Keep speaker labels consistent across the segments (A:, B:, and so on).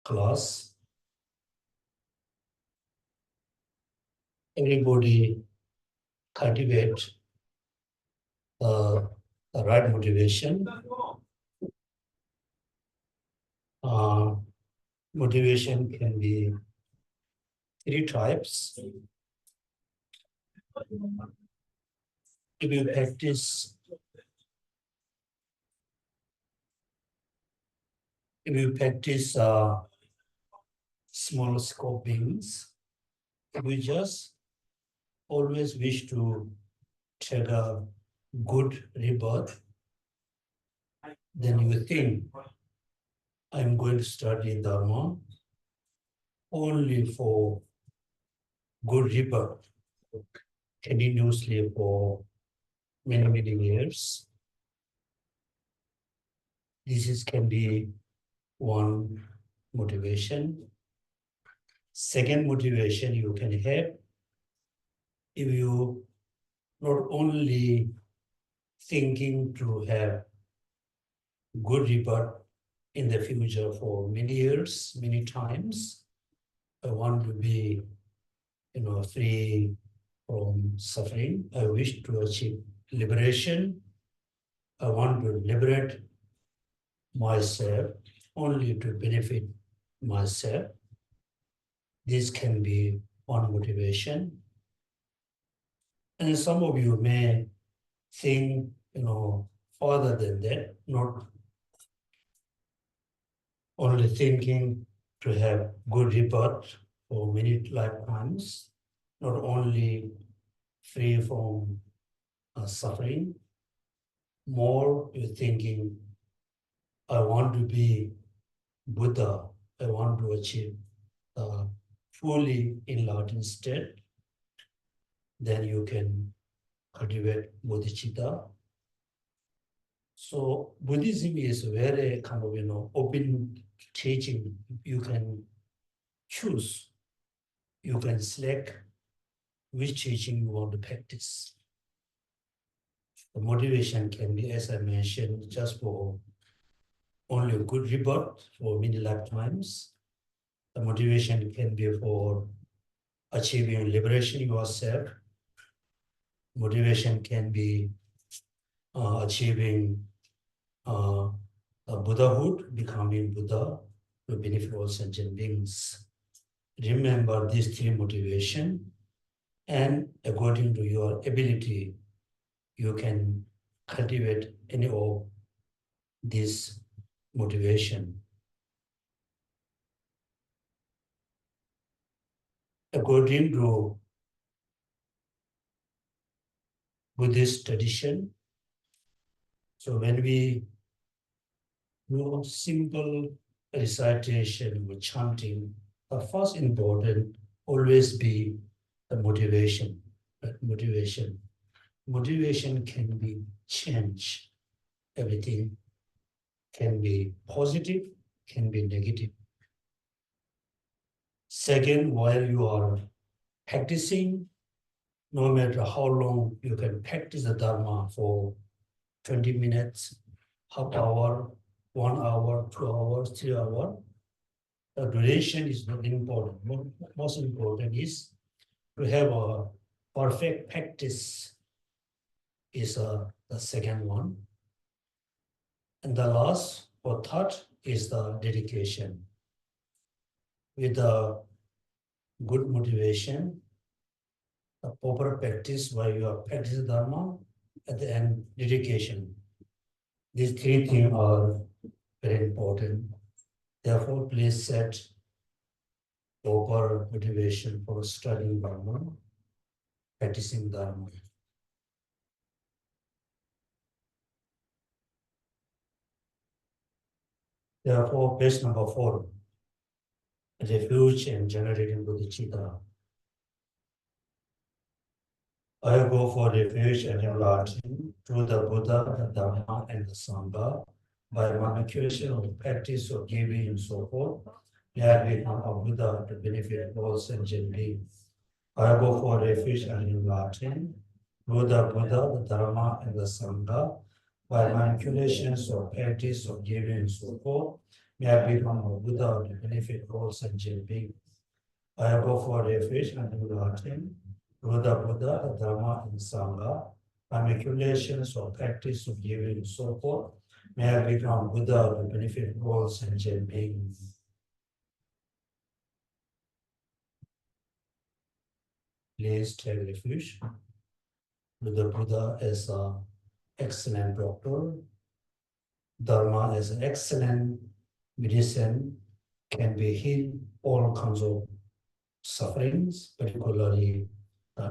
A: class. Everybody cultivate the right motivation. Motivation can be three types. If you practice small scope beings, if you just always wish to take a good rebirth, then you think, I'm going to study Dharma only for good rebirth, continuously for many, many years. This can be one motivation. Second motivation you can have, if you not only thinking to have good rebirth in the future for many years, many times, I want to be, free from suffering. I wish to achieve liberation. I want to liberate myself only to benefit myself. This can be one motivation. And some of you may think, further than that, not only thinking to have good rebirth for many lifetimes, not only free from suffering, more you're thinking, I want to be Buddha, I want to achieve a fully enlightened state, then you can cultivate bodhicitta. So Buddhism is very kind of, open teaching. You can choose, you can select which teaching you want to practice. The motivation can be, as I mentioned, just for only a good rebirth for many lifetimes. The motivation can be for achieving liberation yourself. Motivation can be achieving a Buddhahood, becoming Buddha, to benefit all sentient beings. Remember these three motivations, and according to your ability, you can cultivate any of this motivation. According to Buddhist tradition, so when we do simple recitation or chanting, the first important always be the motivation. Motivation can be changed. Everything can be positive, can be negative. Second, while you are practicing, no matter how long you can practice the Dharma for 20 minutes, half hour, 1 hour, 2 hours, 3 hours, the duration is not important. Most important is to have a perfect practice is the second one. And the last or third is the dedication. With the good motivation, the proper practice while you are practicing Dharma, at the end, dedication. These three things are very important. Therefore, please set proper motivation for studying Dharma, practicing Dharma. Therefore, page number 4, refuge and generating bodhicitta. I go for refuge and enlargement through the Buddha, the Dharma, and the Sangha by manipulation of practice of giving and so forth. May I become a Buddha to benefit all sentient beings. I go for refuge and enlargement through the Buddha, the Dharma, and the Sangha by manipulations of practice of giving and so forth. may I become a Buddha to benefit all sentient beings. I go for refuge and do nothing. Buddha, the Dharma, and Sangha, manipulations or practice of giving and so forth. May I become Buddha to benefit all sentient beings. Please take refuge with the Buddha as an excellent doctor, Dharma as an excellent medicine, can be healed all kinds of sufferings, particularly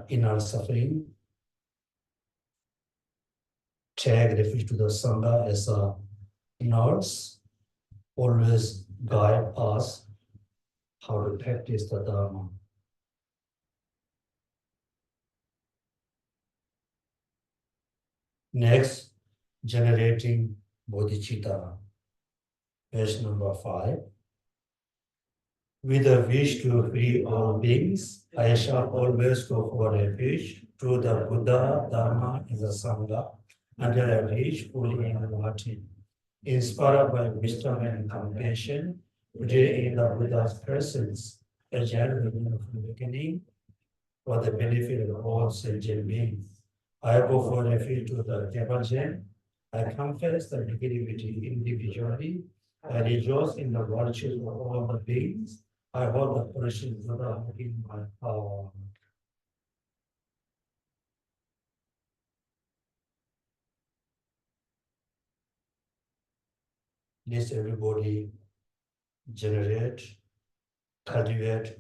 A: inner suffering. Take refuge to the Sangha as a nurse, always guide us how to practice the Dharma. Next, generating bodhicitta. Verse number 5. With a wish to free all beings, I shall always go for refuge to the Buddha, Dharma, and the Sangha until I reach fully enlightened. Inspired by wisdom and compassion, today in the Buddha's presence, a genuine of the beginning, for the benefit of all sentient beings. I go for refuge to the Devajan. I confess the divinity individually. I rejoice in the virtues of all the beings. I hold the precious Buddha in my power. Please everybody generate, cultivate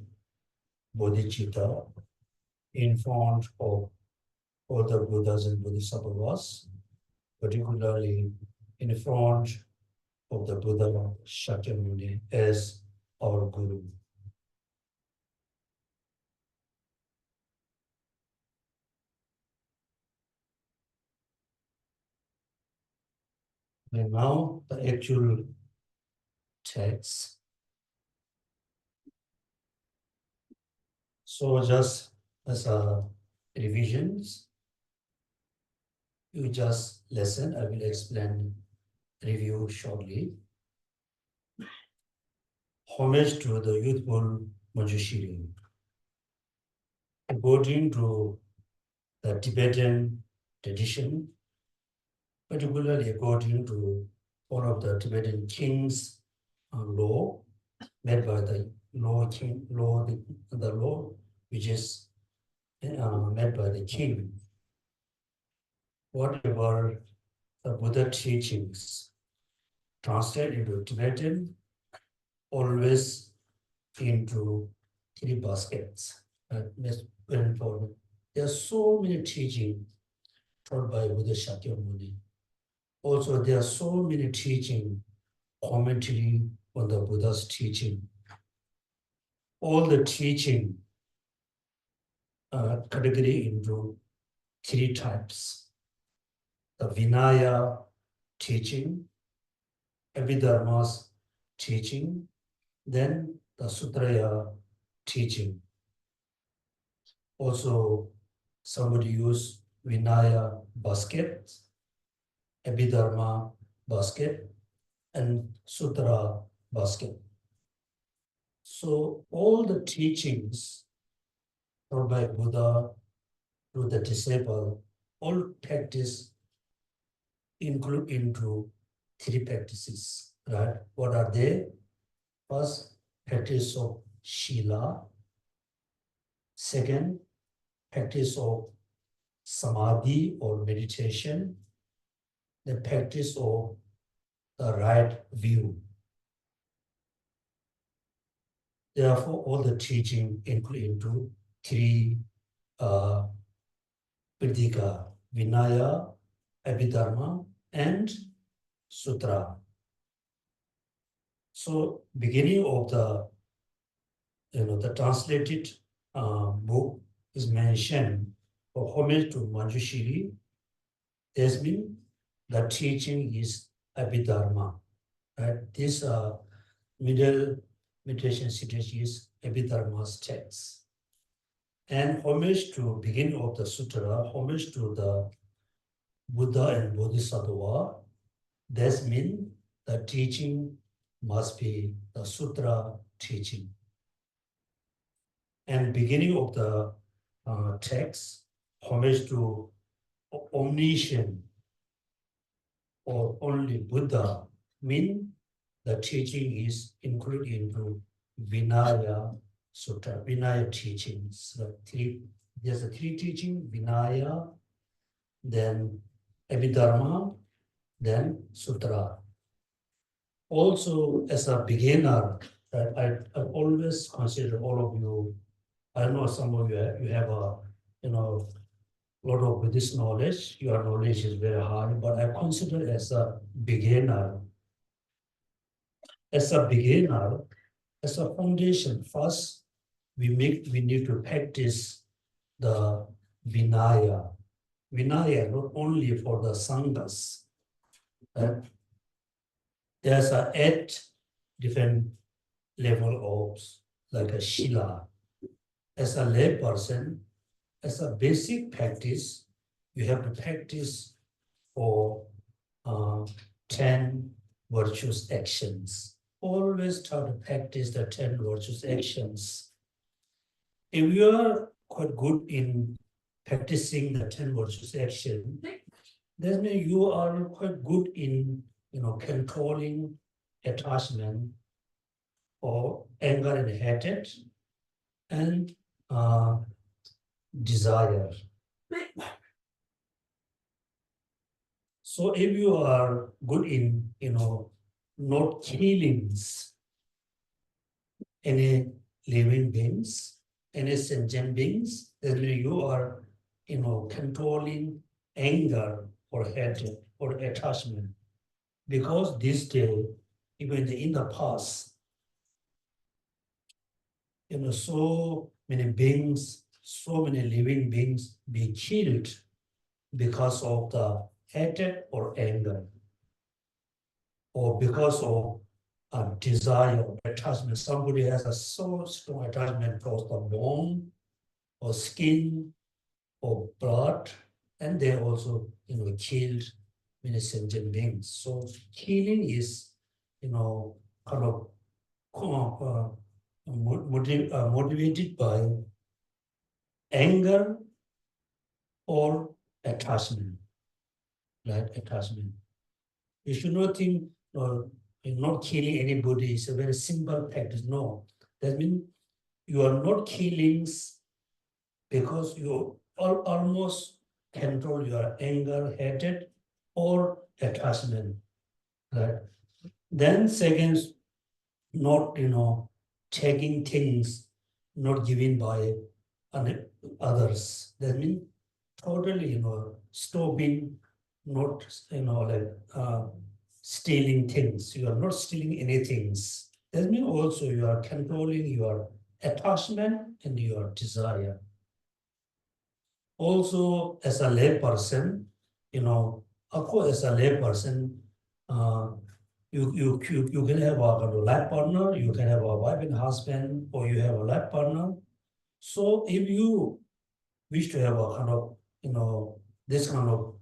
A: bodhicitta in front of all the Buddhas and Bodhisattvas, particularly in front of the Buddha Shakyamuni as our Guru. And now the actual text. So just as a revisions, you just listen. I will explain, review shortly. Homage to the youthful Manjushri. According to the Tibetan tradition, particularly according to one of the Tibetan kings' law, made by the law king, the law which is made by the king. Whatever the Buddha teachings translated into Tibetan, always into 3 baskets. That's very important. There are so many teachings taught by Buddha Shakyamuni. Also, there are so many teaching commentary on the Buddha's teaching. All the teaching category into 3 types. The Vinaya teaching, Abhidharma's teaching, then the Sutraya teaching. Also, somebody use Vinaya basket, Abhidharma basket, and Sutra basket. So all the teachings taught by Buddha to the disciple, all practice include into 3 practices, right? What are they? First, practice of Shila. Second, practice of Samadhi or meditation. The practice of the right view. Therefore, all the teaching include into 3 Pridhika, Vinaya, Abhidharma, and Sutra. So, beginning of the translated book is mentioned for homage to Manjushri. This means the teaching is Abhidharma. Right? This middle meditation citation is Abhidharma's text. And homage to beginning of the sutra, homage to the Buddha and Bodhisattva, that means the teaching must be the sutra teaching. And beginning of the text, homage to omniscient or only Buddha, mean the teaching is included into Vinaya Sutra, Vinaya teachings. There's a three teaching, Vinaya, then Abhidharma, then Sutra. Also, as a beginner, I always consider all of you. I know some of you have a lot of Buddhist knowledge. Your knowledge is very high, but I consider as a beginner. As a beginner, as a foundation, first we need to practice the Vinaya. Vinaya not only for the sanghas. There's 8 different level of like a shila. As a lay person, as a basic practice, you have to practice for 10 virtuous actions. Always try to practice the 10 virtuous actions. If you are quite good in practicing the 10 virtuous action, that means you are quite good in controlling attachment or anger and hatred and desire. So if you are good in not killing any living beings, any sentient beings, then you are controlling anger or hatred or attachment. Because this day, even in the past, so many beings, so many living beings be killed because of the hatred or anger, or because of a desire or attachment. Somebody has a so strong attachment towards the bone or skin or blood, and they also killed many sentient beings. So killing is kind of motivated by anger or attachment, right? Attachment. You should not think not killing anybody is a very simple practice. No, that means you are not killing because you almost control your anger, hatred, or attachment, right? Then second, not taking things not given by others. That means totally stopping, not stealing things. You are not stealing anything. That means also you are controlling your attachment and your desire. Also, as a lay person, of course, as a lay person, you can have a kind of life partner, you can have a wife and husband, or you have a life partner. So if you wish to have a kind of, this kind of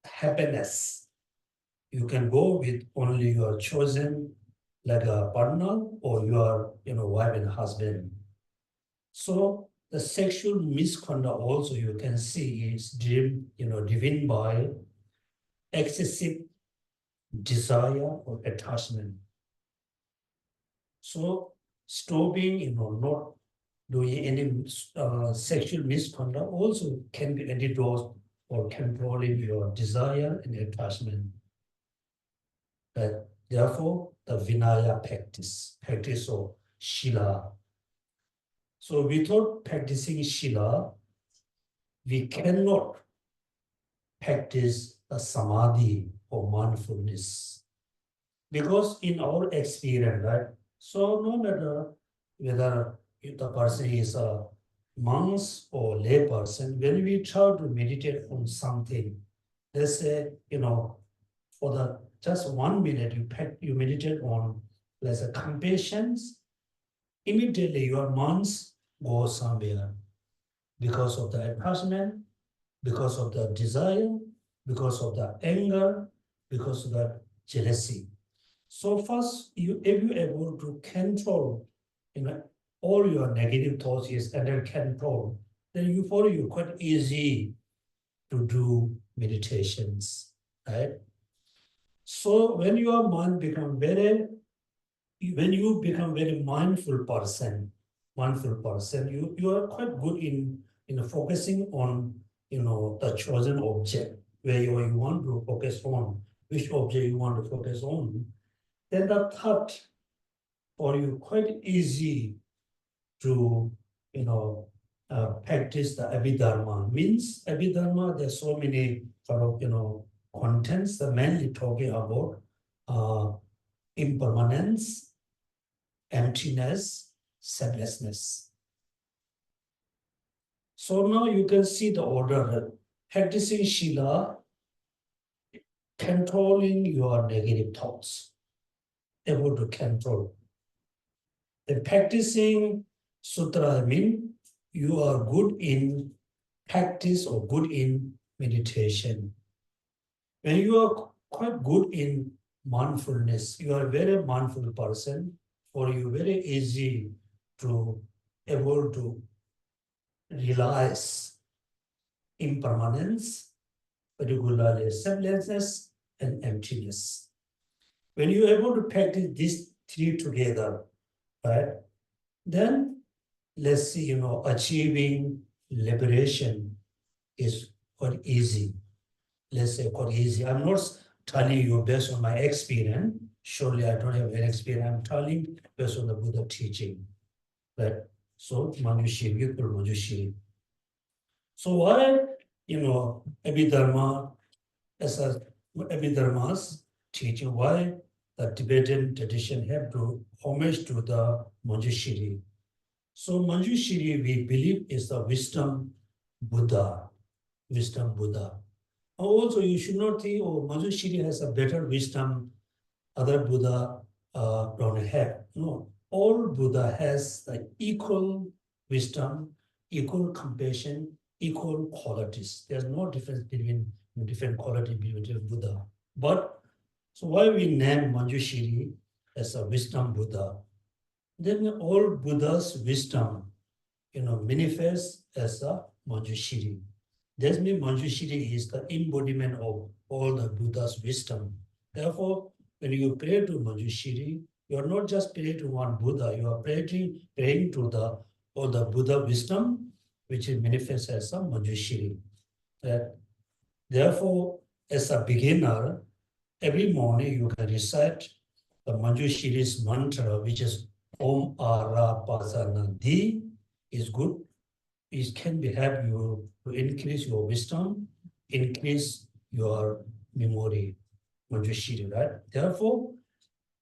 A: happiness, you can go with only your chosen like a partner or your wife and husband. So the sexual misconduct also you can see is driven by excessive desire or attachment. So stopping, not doing any sexual misconduct also can be antidote for controlling your desire and attachment. But therefore, the Vinaya practice of Shila. So without practicing Shila, we cannot practice the Samadhi or mindfulness. Because in our experience, right? So no matter whether the person is a monk or lay person, when we try to meditate on something, let's say, for the just 1 minute, you meditate on, let's say, compassion, immediately your minds go somewhere because of the attachment, because of the desire, because of the anger, because of the jealousy. So first, if you able to control, all your negative thoughts is under control, then you follow you quite easy to do meditations, right? So when your mind become when you become very mindful person, you are quite good in focusing on the chosen object where you want to focus on, which object you want to focus on. Then the thought for you quite easy to practice the Abhidharma. Means Abhidharma, there's so many sort of contents, mainly talking about impermanence, emptiness, selflessness. So now you can see the order. Practicing Shila, controlling your negative thoughts, able to control. The practicing Sutra, I mean, you are good in practice or good in meditation. When you are quite good in mindfulness, you are a very mindful person, for you very easy to able to realize impermanence, particularly selflessness and emptiness. When you are able to practice these three together, right, then let's see, achieving liberation is quite easy. Let's say quite easy. I'm not telling you based on my experience. Surely I don't have any experience. I'm telling based on the Buddha teaching. Right? So Manjushri, Yukul Manjushri. So why, Abhidharma, as a Abhidharma's teaching, why the Tibetan tradition have to homage to the Manjushri. So Manjushri, we believe, is the wisdom Buddha. Wisdom Buddha. Also, you should not think, oh, Manjushri has a better wisdom, other Buddha don't have. No, all Buddha has the equal wisdom, equal compassion, equal qualities. There's no difference between different qualities between Buddha. But so why we name Manjushri as a wisdom Buddha? Then all Buddha's wisdom, manifests as a Manjushri. That means Manjushri is the embodiment of all the Buddha's wisdom. Therefore, when you pray to Manjushri, you are not just praying to one Buddha, you are praying to all the Buddha wisdom, which is manifest as a Manjushri. Therefore, as a beginner, every morning you can recite the Manjushri's mantra, which is Om Ara Pasana Di, is good. It can help you to increase your wisdom, increase your memory, Manjushri, right? Therefore,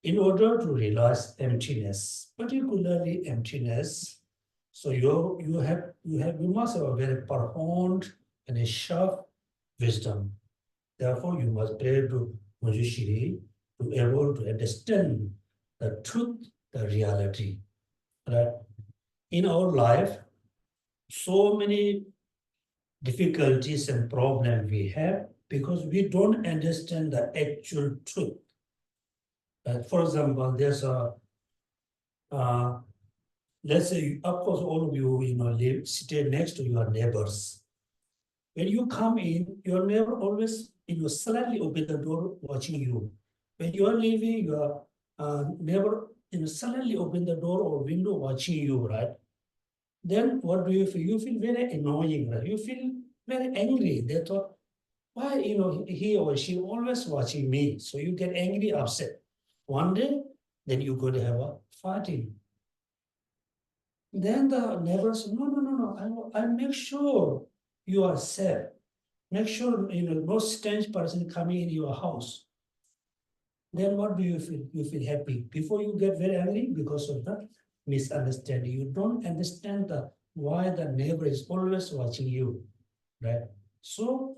A: in order to realize emptiness, particularly emptiness, so you must have a very profound and a sharp wisdom. Therefore, you must pray to Manjushri to be able to understand the truth, the reality. Right? In our life, so many difficulties and problems we have because we don't understand the actual truth. For example, there's let's say, of course, all of you, stay next to your neighbors. When you come in, your neighbor always, slightly open the door watching you. When you are leaving, your neighbor, suddenly open the door or window watching you, right? Then what do you feel? You feel very annoying, right? You feel very angry. They thought, why, he or she always watching me? So you get angry, upset. One day, then you go to have a fighting. Then the neighbor said, no, I make sure you are safe. Make sure, no strange person coming in your house. Then what do you feel? You feel happy. Before you get very angry because of the misunderstanding. You don't understand why the neighbor is always watching you, right? So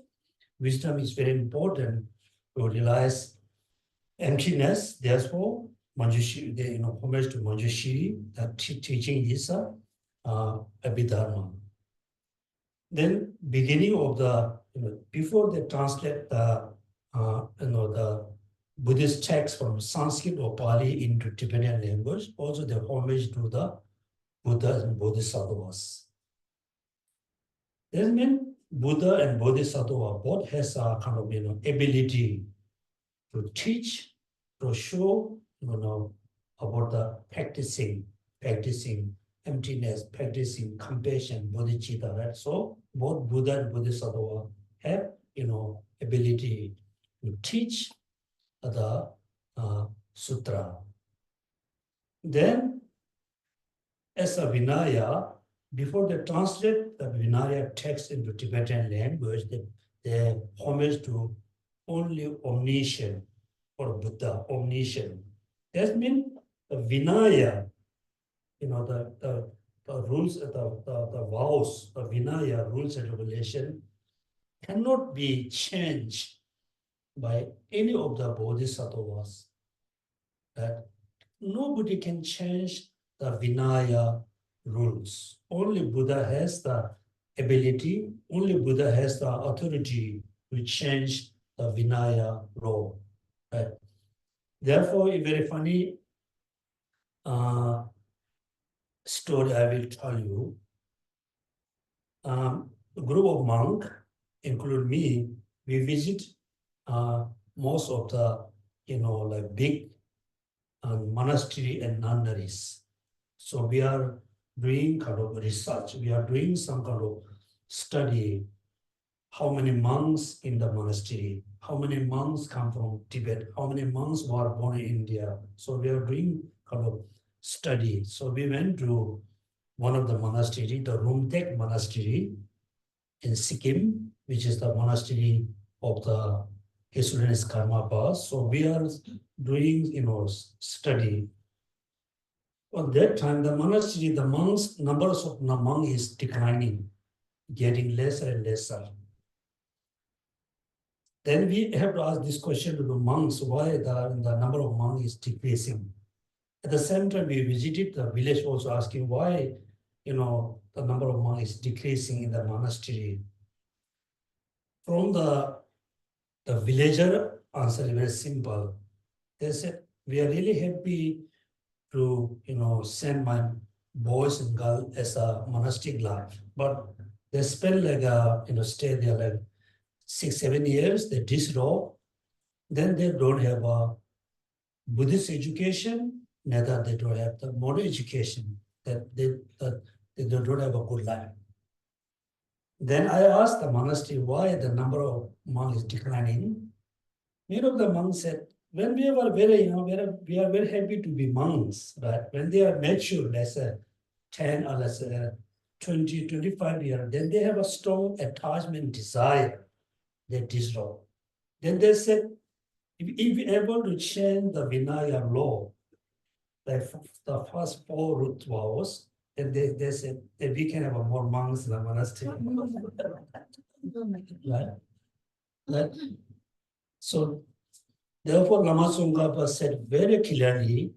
A: wisdom is very important to realize emptiness. Therefore, Manjushri, homage to Manjushri, that teaching is Abhidharma. Then beginning of the, before they translate the Buddhist texts from Sanskrit or Pali into Tibetan language. Also, the homage to the Buddha and Bodhisattvas. That means Buddha and Bodhisattva both has a kind of ability to teach, to show about the practicing emptiness, practicing compassion, bodhicitta, right? So both Buddha and Bodhisattva have ability to teach the sutra. Then as a Vinaya, before they translate the Vinaya text into Tibetan language, they homage to only omniscient or Buddha, omniscient. That means the Vinaya, the rules, the vows, the Vinaya rules and regulation cannot be changed by any of the bodhisattvas. That nobody can change the Vinaya rules. Only Buddha has the ability, only Buddha has the authority to change the Vinaya law. Right? Therefore, a very funny story I will tell you. A group of monks, include me, we visit most of the, like big monastery and nunneries. So we are doing kind of research. We are doing some kind of study. How many monks in the monastery? How many monks come from Tibet? How many monks were born in India? So we are doing kind of study. So we went to one of the monastery, the Rumtek monastery in Sikkim, which is the monastery of the His Holiness Karmapa. So we are doing, study. At that time, the monastery, the monks, numbers of the monks is declining, getting lesser and lesser. Then we have to ask this question to the monks, why the number of monks is decreasing. At the same time, we visited the village also asking why, the number of monks is decreasing in the monastery. From the villager answer is very simple. They said, we are really happy to, send my boys and girls as a monastic life. But they spend stay there like 6-7 years, they disrobe. Then they don't have a Buddhist education, neither they don't have the modern education, that they don't have a good life. Then I asked the monastery why the number of monks is declining. Many of the monks said, when we were very young, we are very happy to be monks, right? When they are mature, let's say 10 or let's say 20, 25 years, then they have a strong attachment desire, they disrobe. Then they said, if we're able to change the Vinaya law, like the first 4 root vows, then they said that we can have more monks in the monastery. Right? Right? So therefore, Lama Tsongkhapa said very clearly,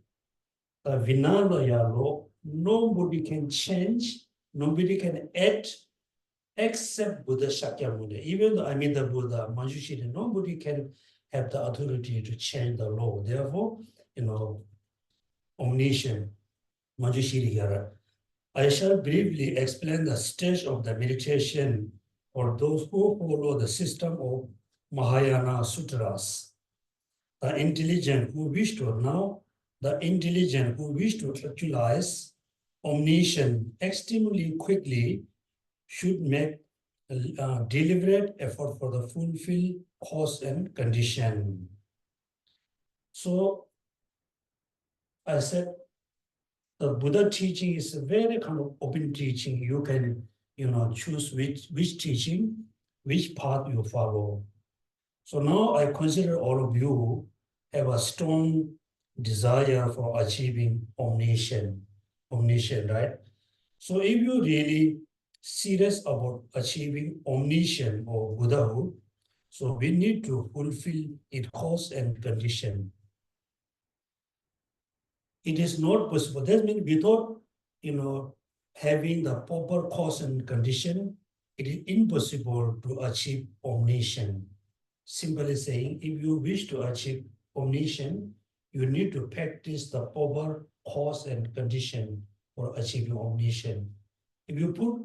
A: the Vinaya law, nobody can change, nobody can add except Buddha Shakyamuni. Even though the Buddha, Manjushri, nobody can have the authority to change the law. Therefore, omniscient, Manjushri. I shall briefly explain the stage of the meditation for those who follow the system of Mahayana Sutras. The intelligent who wish to actualize omniscience extremely quickly should make a deliberate effort for the fulfill cause and condition. So I said, the Buddha teaching is a very kind of open teaching. You can, choose which teaching, which path you follow. So now I consider all of you have a strong desire for achieving omniscience, right? So if you really serious about achieving omniscience or Buddhahood, so we need to fulfill its cause and condition. It is not possible. That means without, having the proper cause and condition, it is impossible to achieve omniscience. Simply saying, if you wish to achieve omniscience, you need to practice the proper cause and condition for achieving omniscience. If you put,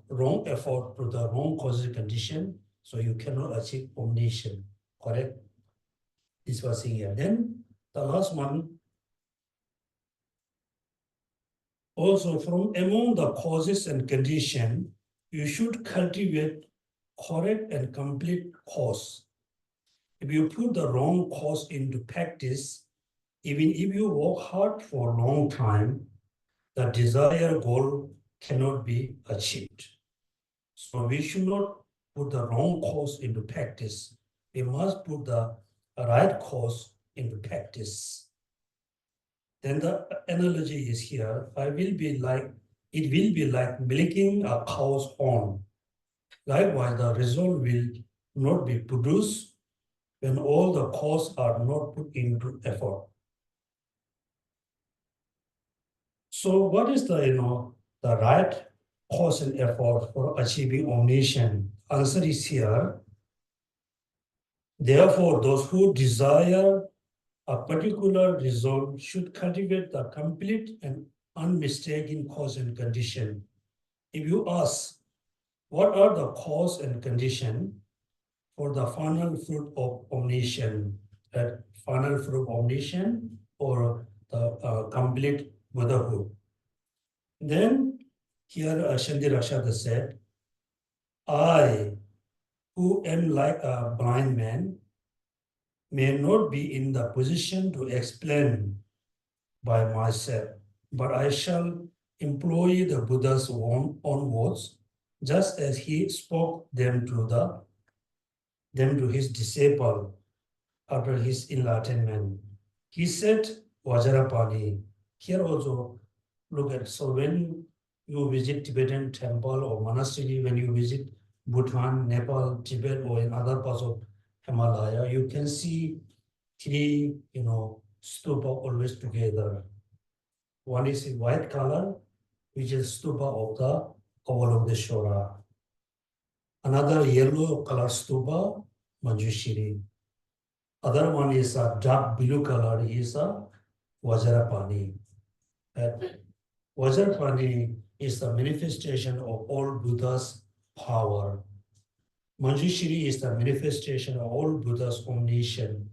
A: wrong effort to the wrong cause and condition, so you cannot achieve omniscience. Correct? This was here. Then the last one. Also, from among the causes and conditions, you should cultivate correct and complete cause. If you put the wrong cause into practice, even if you work hard for a long time, the desired goal cannot be achieved. So we should not put the wrong cause into practice. We must put the right cause into practice. Then the analogy is here. It will be like milking a cow's horn. Likewise, the result will not be produced when all the costs are not put into effort. So what is the right cost and effort for achieving omniscience? Answer is here. Therefore, those who desire a particular result should cultivate the complete and unmistaken cause and condition. If you ask, what are the cause and condition for the final fruit of omniscience, that final fruit of omniscience or the complete Buddhahood? Then here Shanti Rakshata said, I, who am like a blind man, may not be in the position to explain by myself, but I shall employ the Buddha's own words, just as he spoke them to his disciple after his enlightenment. He said, Vajrapani. Here also, look at, so when you visit Tibetan temple or monastery, when you visit Bhutan, Nepal, Tibet, or in other parts of Himalaya, you can see three, stupa always together. One is in white color, which is stupa of the Avalokiteshvara. Another yellow color stupa, Manjushri. Other one is a dark blue color, is a Vajrapani. Vajrapani is the manifestation of all Buddha's power. Manjushri is the manifestation of all Buddha's omniscience.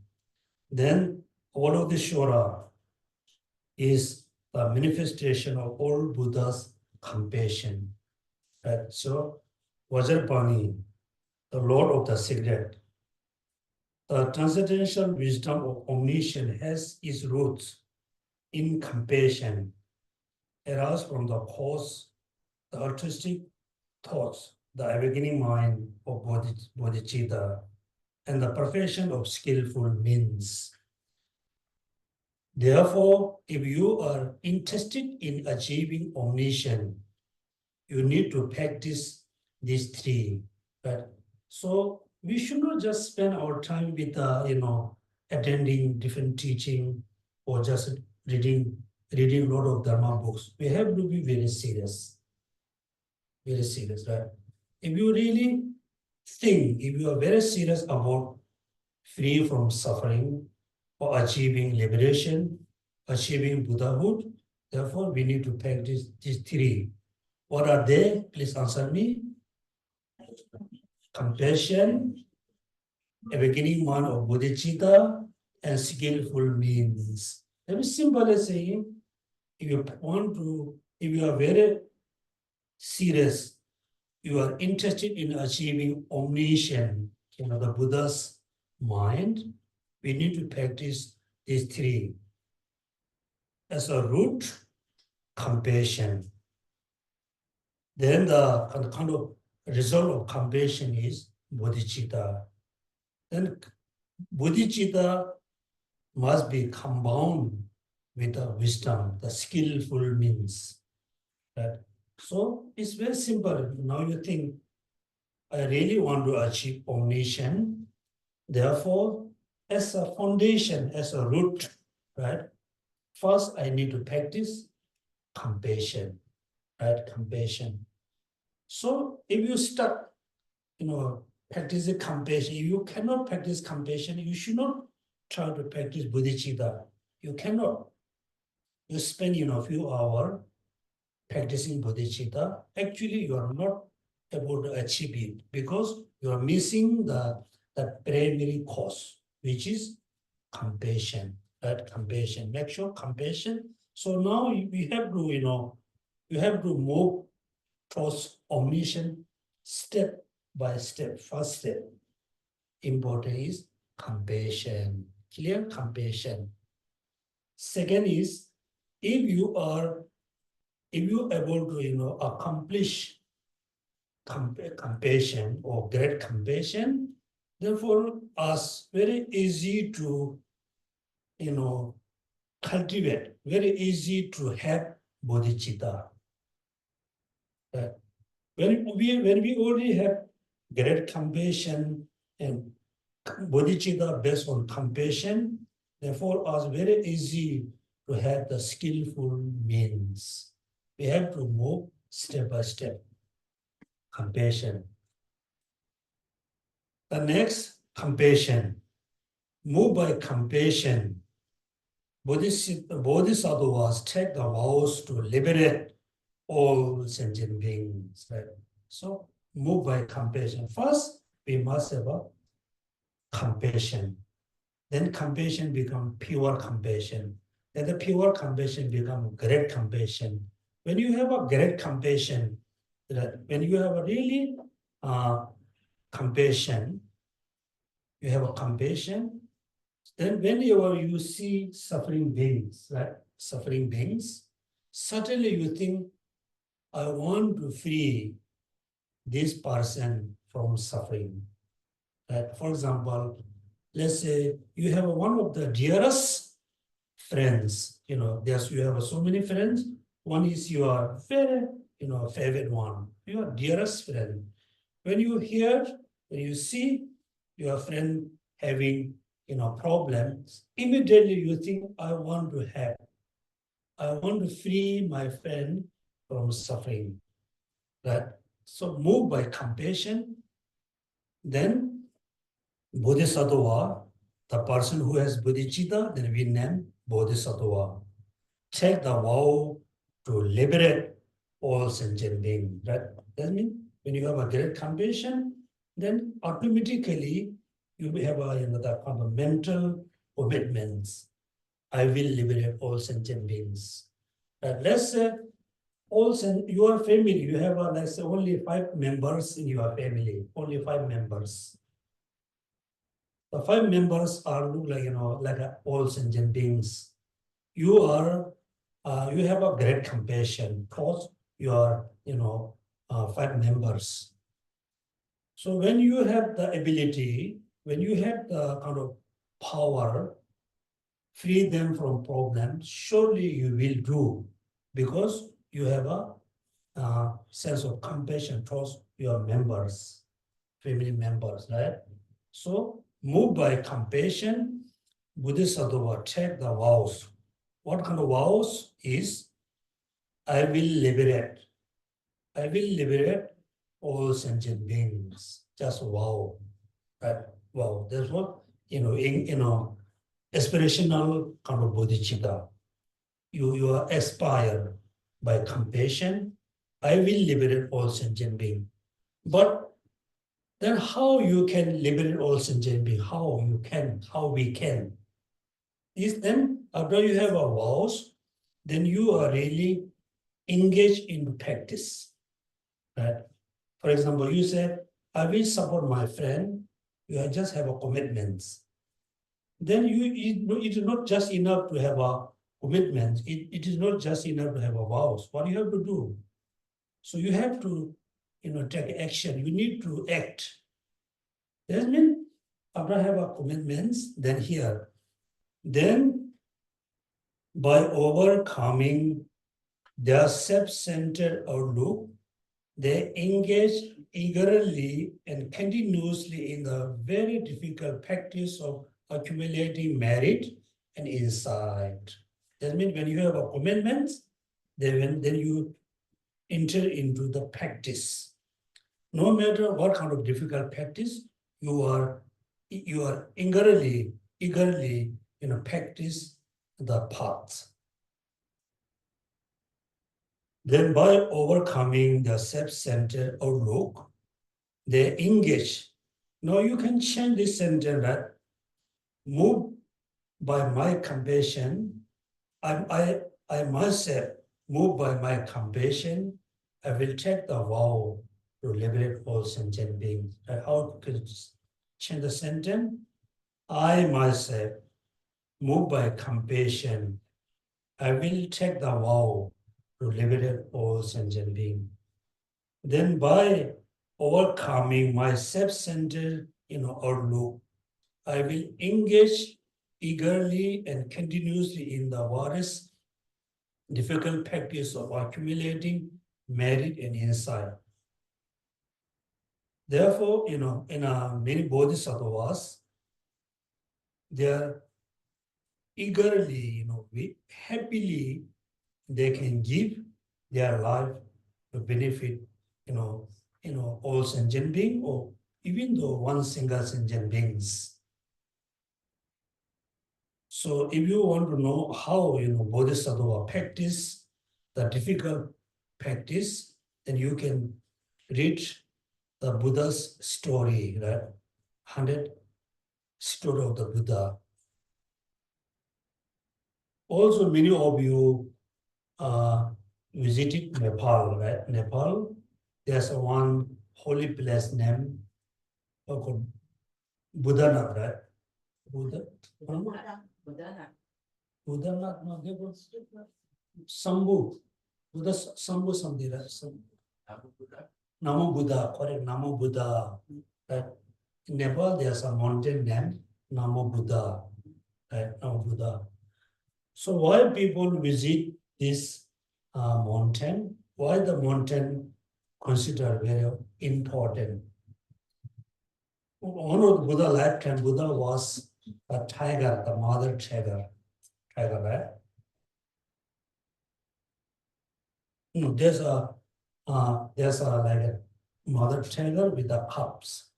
A: Then Avalokiteshvara is the manifestation of all Buddha's compassion. Right? So Vajrapani, the Lord of the Secret, the transcendental wisdom of omniscience has its roots in compassion, arises from the cause, the artistic thoughts, the awakening mind of bodhicitta, and the perfection of skillful means. Therefore, if you are interested in achieving omniscience, you need to practice these three. Right? So we should not just spend our time with attending different teaching or just reading a lot of Dharma books. We have to be very serious, right? If you really think, if you are very serious about free from suffering or achieving liberation, achieving Buddhahood, therefore we need to practice these three. What are they? Please answer me. Compassion, awakening mind of bodhicitta, and skillful means. Very simple as saying, if you are very serious, you are interested in achieving omniscience, the Buddha's mind, we need to practice these three. As a root, compassion. Then the kind of result of compassion is bodhicitta. Then bodhicitta must be combined with the wisdom, the skillful means. Right? So it's very simple. Now you think, I really want to achieve omniscience. Therefore, as a foundation, as a root, right? First, I need to practice compassion, right? Compassion. So if you start, practicing compassion, if you cannot practice compassion, you should not try to practice bodhicitta, you cannot. You spend a few hours practicing bodhicitta. Actually, you are not able to achieve it because you are missing the primary cause, which is compassion. Right? Compassion. Make sure compassion. So now we have to, you have to move towards omniscient step by step. First step, important is compassion. Clear compassion. Second is, if you are able to accomplish compassion or great compassion, therefore us very easy to cultivate, very easy to have bodhicitta. When we already have great compassion and bodhicitta based on compassion, therefore us very easy to have the skillful means. We have to move step by step. Compassion. The next, compassion. Move by compassion. Bodhisattvas take the vows to liberate all sentient beings. Right? So, move by compassion. First, we must have a compassion. Then compassion become pure compassion. Then the pure compassion become great compassion. When you have a great compassion, when you have a really compassion, you have a compassion, then whenever you see suffering beings, right? Suffering beings, suddenly you think, I want to free this person from suffering. Right? For example, let's say you have one of the dearest friends, you have so many friends. One is your very, favorite one, your dearest friend. When you see your friend having, problems, immediately you think, I want to free my friend from suffering. Right? So move by compassion, then Bodhisattva, the person who has bodhicitta, then we name Bodhisattva. Take the vow to liberate all sentient beings. Right? That means when you have a great compassion, then automatically you have the kind of mental commitments. I will liberate all sentient beings. Let's say your family, you have let's say only 5 members in your family, only 5 members. The 5 members are look like all sentient beings. You have a great compassion towards your 5 members. So when you have the ability, when you have the kind of power, free them from problems, surely you will do, because you have a sense of compassion towards your members, family members, right? So move by compassion, Bodhisattva take the vows. What kind of vows is, I will liberate. I will liberate all sentient beings. Just vow. Right? Wow. That's what, aspirational kind of bodhicitta. You are aspire by compassion. I will liberate all sentient beings. But then how you can liberate all sentient beings? How we can? Is then after you have a vows, then you are really engaged in practice. Right? For example, you said, I will support my friend. You just have a commitment. Then it is not just enough to have a commitment. It is not just enough to have a vows. What you have to do? So you have to, take action. You need to act. That means after I have a commitments, then here, then by overcoming their self-centered outlook, they engage eagerly and continuously in the very difficult practice of accumulating merit and insight. That means when you have a commitment, then you enter into the practice. No matter what kind of difficult practice, you are eagerly eagerly, practice the path. Then by overcoming the self-centered outlook, they engage. Now you can change this sentence, right? Move by my compassion, I myself, moved by my compassion, I will take the vow to liberate all sentient beings. How could you change the sentence? I myself, moved by compassion, I will take the vow to liberate all sentient beings. Then by overcoming my self-centered, outlook, I will engage eagerly and continuously in the various difficult practice of accumulating merit and insight. Therefore, in many bodhisattvas, they are eagerly, happily, they can give their life to benefit, all sentient beings, or even though one single sentient beings. So if you want to know how, bodhisattva practice the difficult practice, then you can read the Buddha's story, right? 100 story of the Buddha. Also, many of you visited Nepal, right? Nepal, there's one holy place named called Buddhanath, right? Buddha, Buddhanath, no, there was Sambhu, Buddha Sambhu something, right? Namo Buddha, correct, Namo Buddha. Right? In Nepal, there's a mountain named Namo Buddha, right? Namo Buddha. So why people visit this mountain? Why the mountain considered very important? One of the Buddha lifetime, Buddha was a tiger, the mother tiger, right? There's a like a mother tiger with the cubs.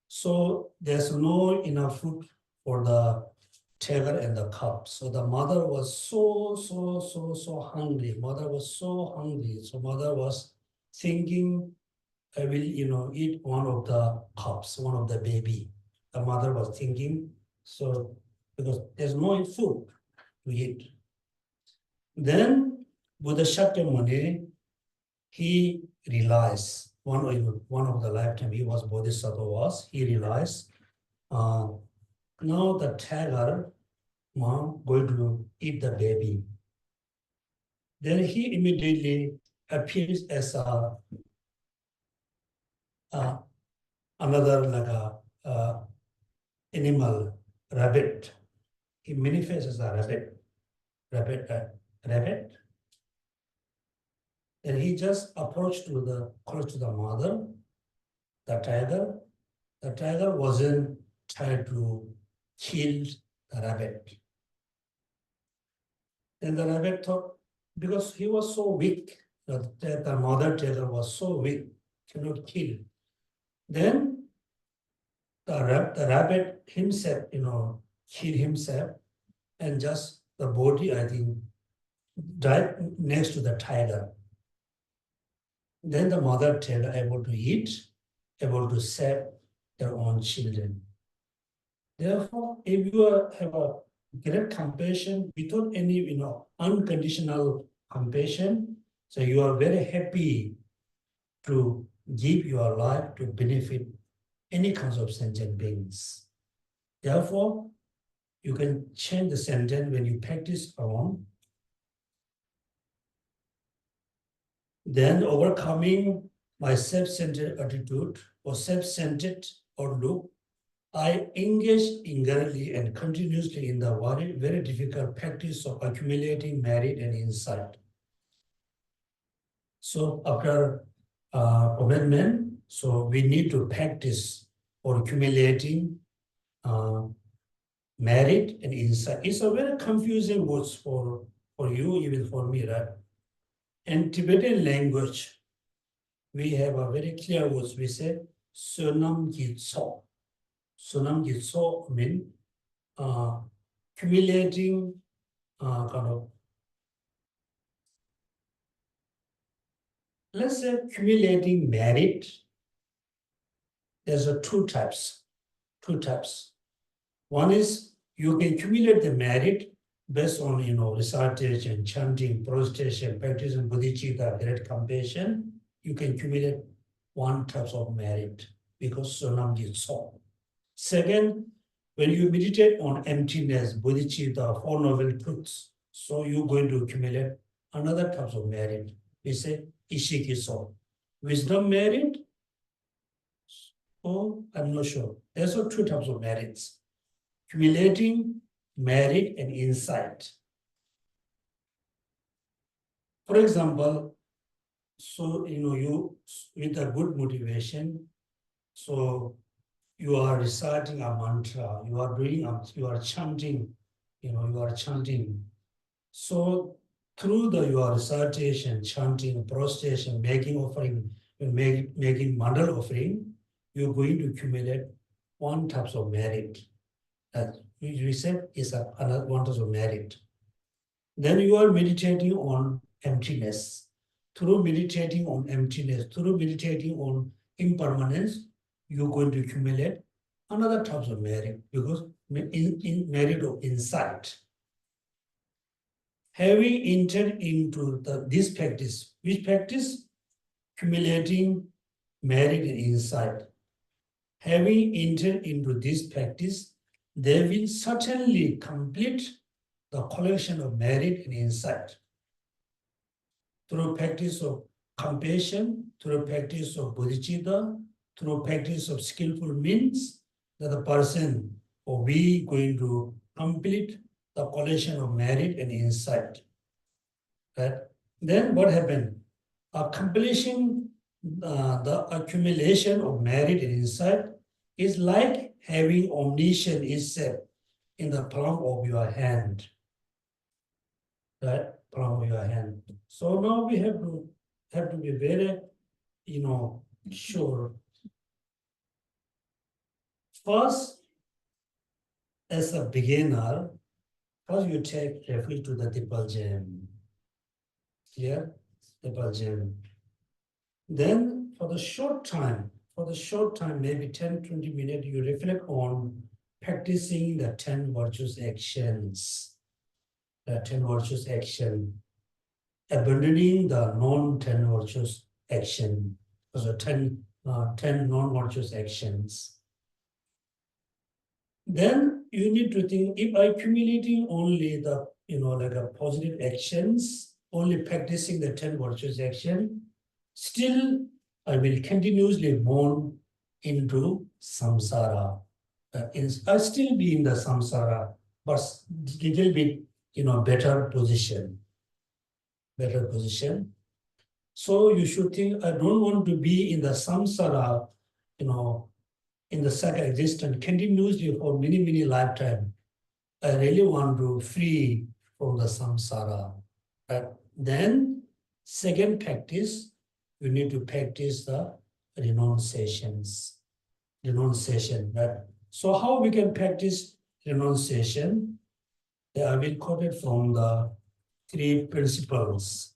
A: So there's no enough food for the tiger and the cub. So the mother was so hungry. Mother was so hungry. So mother was thinking, I will, eat one of the cubs, one of the baby. The mother was thinking, so because there's no food to eat. Then Buddha Shakyamuni, he realized one of the lifetime he was Bodhisattva he realized now the tiger mom going to eat the baby. Then he immediately appears as another like a animal, rabbit. He manifests as a rabbit. Then he just approached close to the mother, the tiger. The tiger wasn't trying to kill the rabbit. Then the rabbit thought, because he was so weak, the mother tiger was so weak, cannot kill. Then the rabbit himself, killed himself, and just the body, I think, died next to the tiger. Then the mother tiger able to eat, able to save their own children. Therefore, if you have a great compassion without any, unconditional compassion, so you are very happy to give your life to benefit any kinds of sentient beings. Therefore, you can change the sentence when you practice alone. Then overcoming my self-centered attitude or self-centered outlook, I engage eagerly and continuously in the very, very difficult practice of accumulating merit and insight. So after commitment, so we need to practice for accumulating merit and insight. It's a very confusing words for you, even for me, right? In Tibetan language, we have a very clear words. We say, Sonam Gitso. Sonam Gitso means accumulating kind of, let's say accumulating merit. There's two types. One is you can accumulate the merit based on recitation, chanting, prostration, practicing bodhicitta, great compassion. You can accumulate one type of merit because sonam so. Second, when you meditate on emptiness, bodhicitta, Four Noble Truths, so you're going to accumulate another type of merit. We say ishikiso. Wisdom merit. Oh, I'm not sure. There's two types of merits. Accumulating merit and insight. For example, so you with a good motivation, so you are reciting a mantra, you are chanting, you are chanting. So through your recitation, chanting, prostration, making offering, making mandal offering, you're going to accumulate one type of merit. That we said is another one type of merit. Then you are meditating on emptiness. Through meditating on emptiness, through meditating on impermanence, you're going to accumulate another type of merit because in merit of insight. Having entered into this practice, which practice? Accumulating merit and insight. Having entered into this practice, they will certainly complete the collection of merit and insight. Through practice of compassion, through practice of bodhicitta, through practice of skillful means, that the person or we going to complete the collection of merit and insight. Right? Then what happened? Accomplishing the accumulation of merit and insight is like having omniscience itself in the palm of your hand. Right? Palm of your hand. So now we have to be very, sure. First, as a beginner, first you take refuge to the Dipaljam. Clear? Dipaljam. Then for the short time, maybe 10, 20 minutes, you reflect on practicing the 10 virtuous actions. The 10 virtuous action. Abandoning the non-10 virtuous action. So 10 non-virtuous actions. Then you need to think, if I'm accumulating only the, like a positive actions, only practicing the 10 virtuous action, still I will continuously mourn into samsara. I'll still be in the samsara, but little bit, better position. So you should think, I don't want to be in the samsara, in the second existence continuously for many, many lifetimes. I really want to free from the samsara. Then, second practice, you need to practice the renunciation. Right? So how we can practice renunciation? I will quote it from the 3 principles.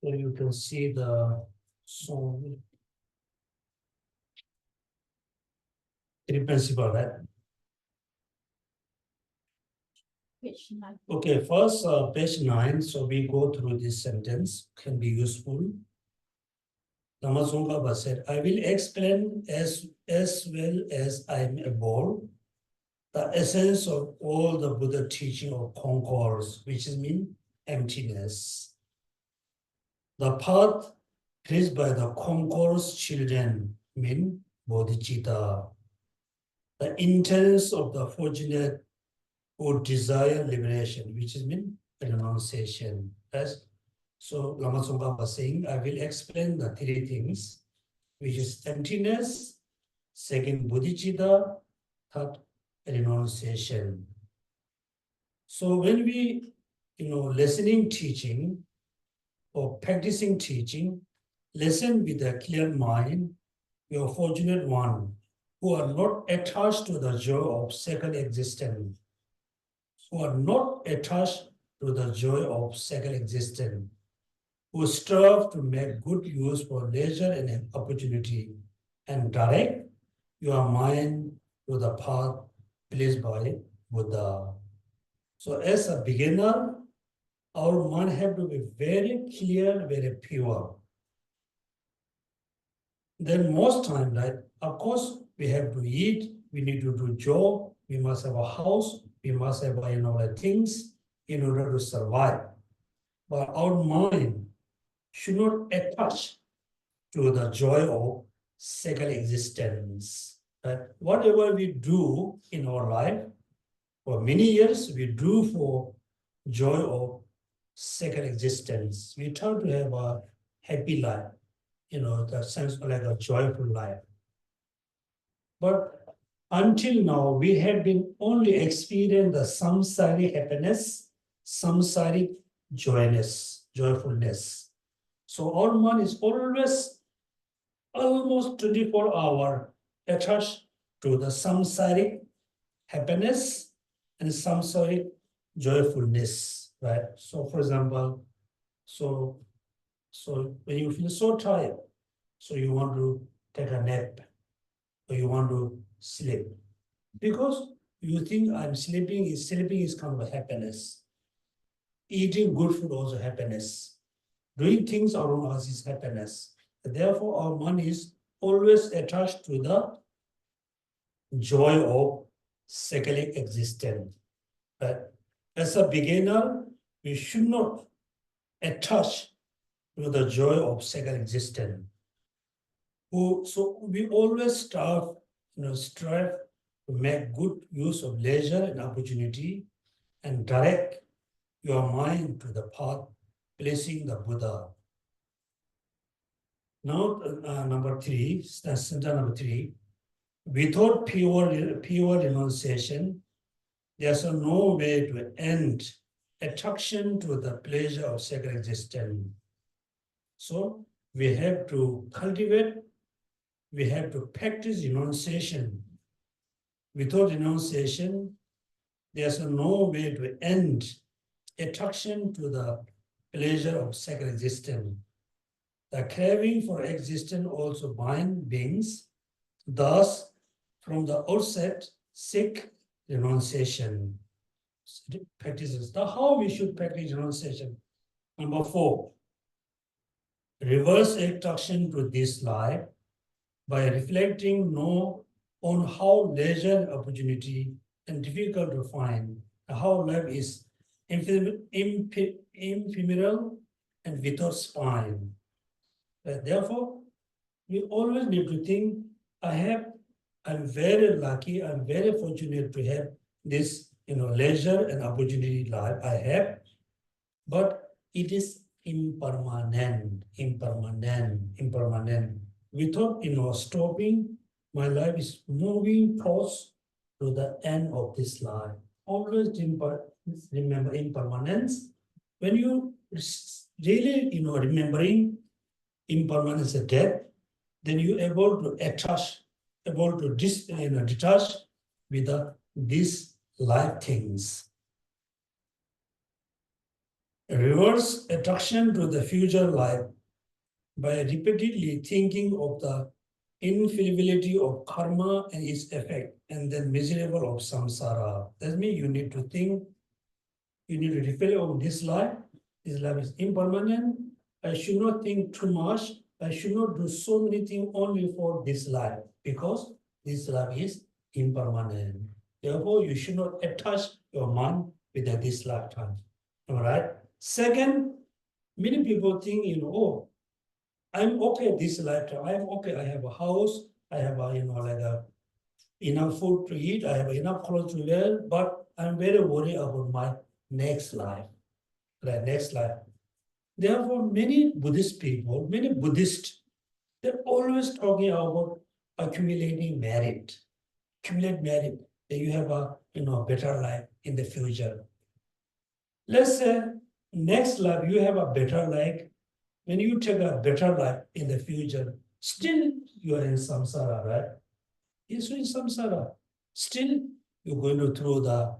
A: So you can see the song. 3 principles, right?
B: Page 9.
A: Okay, first page 9. So we go through this sentence, can be useful. Lama Tsongkhapa said, I will explain as well as I am able the essence of all the Buddha teaching of concourse, which is mean emptiness. The path placed by the concourse children mean bodhicitta. The intents of the fortunate who desire liberation, which is mean renunciation. Yes? So Lama Tsongkhapa was saying, I will explain the 3 things, which is emptiness, second bodhicitta, third renunciation. So when we, listening teaching, or practicing teaching, listen with a clear mind. You are fortunate one who are not attached to the joy of second existence, who are not attached to the joy of second existence, who strive to make good use for leisure and opportunity, and direct your mind to the path placed by Buddha. So as a beginner, our mind have to be very clear, very pure. Then most time, right, of course, we have to eat, we need to do job, we must have a house, we must have, the things in order to survive. But our mind should not attach to the joy of second existence. Right? Whatever we do in our life, for many years, we do for joy of second existence. We try to have a happy life, the sense of like a joyful life. But until now, we have been only experiencing the samsaric happiness, samsaric joyfulness. So our mind is always almost 24 hours attached to the samsaric happiness and samsaric joyfulness, right? So for example, so when you feel so tired, so you want to take a nap, or you want to sleep, because you think sleeping is kind of a happiness. Eating good food also happiness. Doing things around us is happiness. Therefore, our mind is always attached to the joy of cyclic existence. But as a beginner, we should not attach to the joy of cyclic existence. So we always strive to make good use of leisure and opportunity and direct your mind to the path placing the Buddha. Now, number 3, sentence number 3, without pure renunciation, there's no way to end attraction to the pleasure of sacred existence. So we have to cultivate, we have to practice renunciation. Without renunciation, there's no way to end attraction to the pleasure of sacred existence. The craving for existence also binds beings. Thus, from the outset, seek renunciation. Practices. Now, how we should practice renunciation? Number 4, reverse attraction to this life by reflecting on how leisure and opportunity and difficult to find, how life is ephemeral and without spine. Therefore, we always need to think, I'm very lucky, I'm very fortunate to have this, leisure and opportunity life I have, but it is impermanent. Without, stopping, my life is moving close to the end of this life. Always remember impermanence. When you really, remembering impermanence of death, then you're able to detach with these life things. Reverse attraction to the future life by repeatedly thinking of the infallibility of karma and its effect, and then miserable of samsara. That means you need to think, you need to reflect on this life. This life is impermanent. I should not think too much. I should not do so many things only for this life, because this life is impermanent. Therefore, you should not attach your mind with this lifetime. All right. Second, many people think, I'm okay this lifetime. I'm okay. I have a house. I have enough food to eat. I have enough clothes to wear. But I'm very worried about my next life. Right, next life. Therefore, many Buddhist people, many Buddhists, they're always talking about accumulating merit. Accumulate merit. That you have a better life in the future. Let's say next life you have a better life when you take a better life in the future, still you are in samsara, right? Yes, in samsara. Still you're going to through the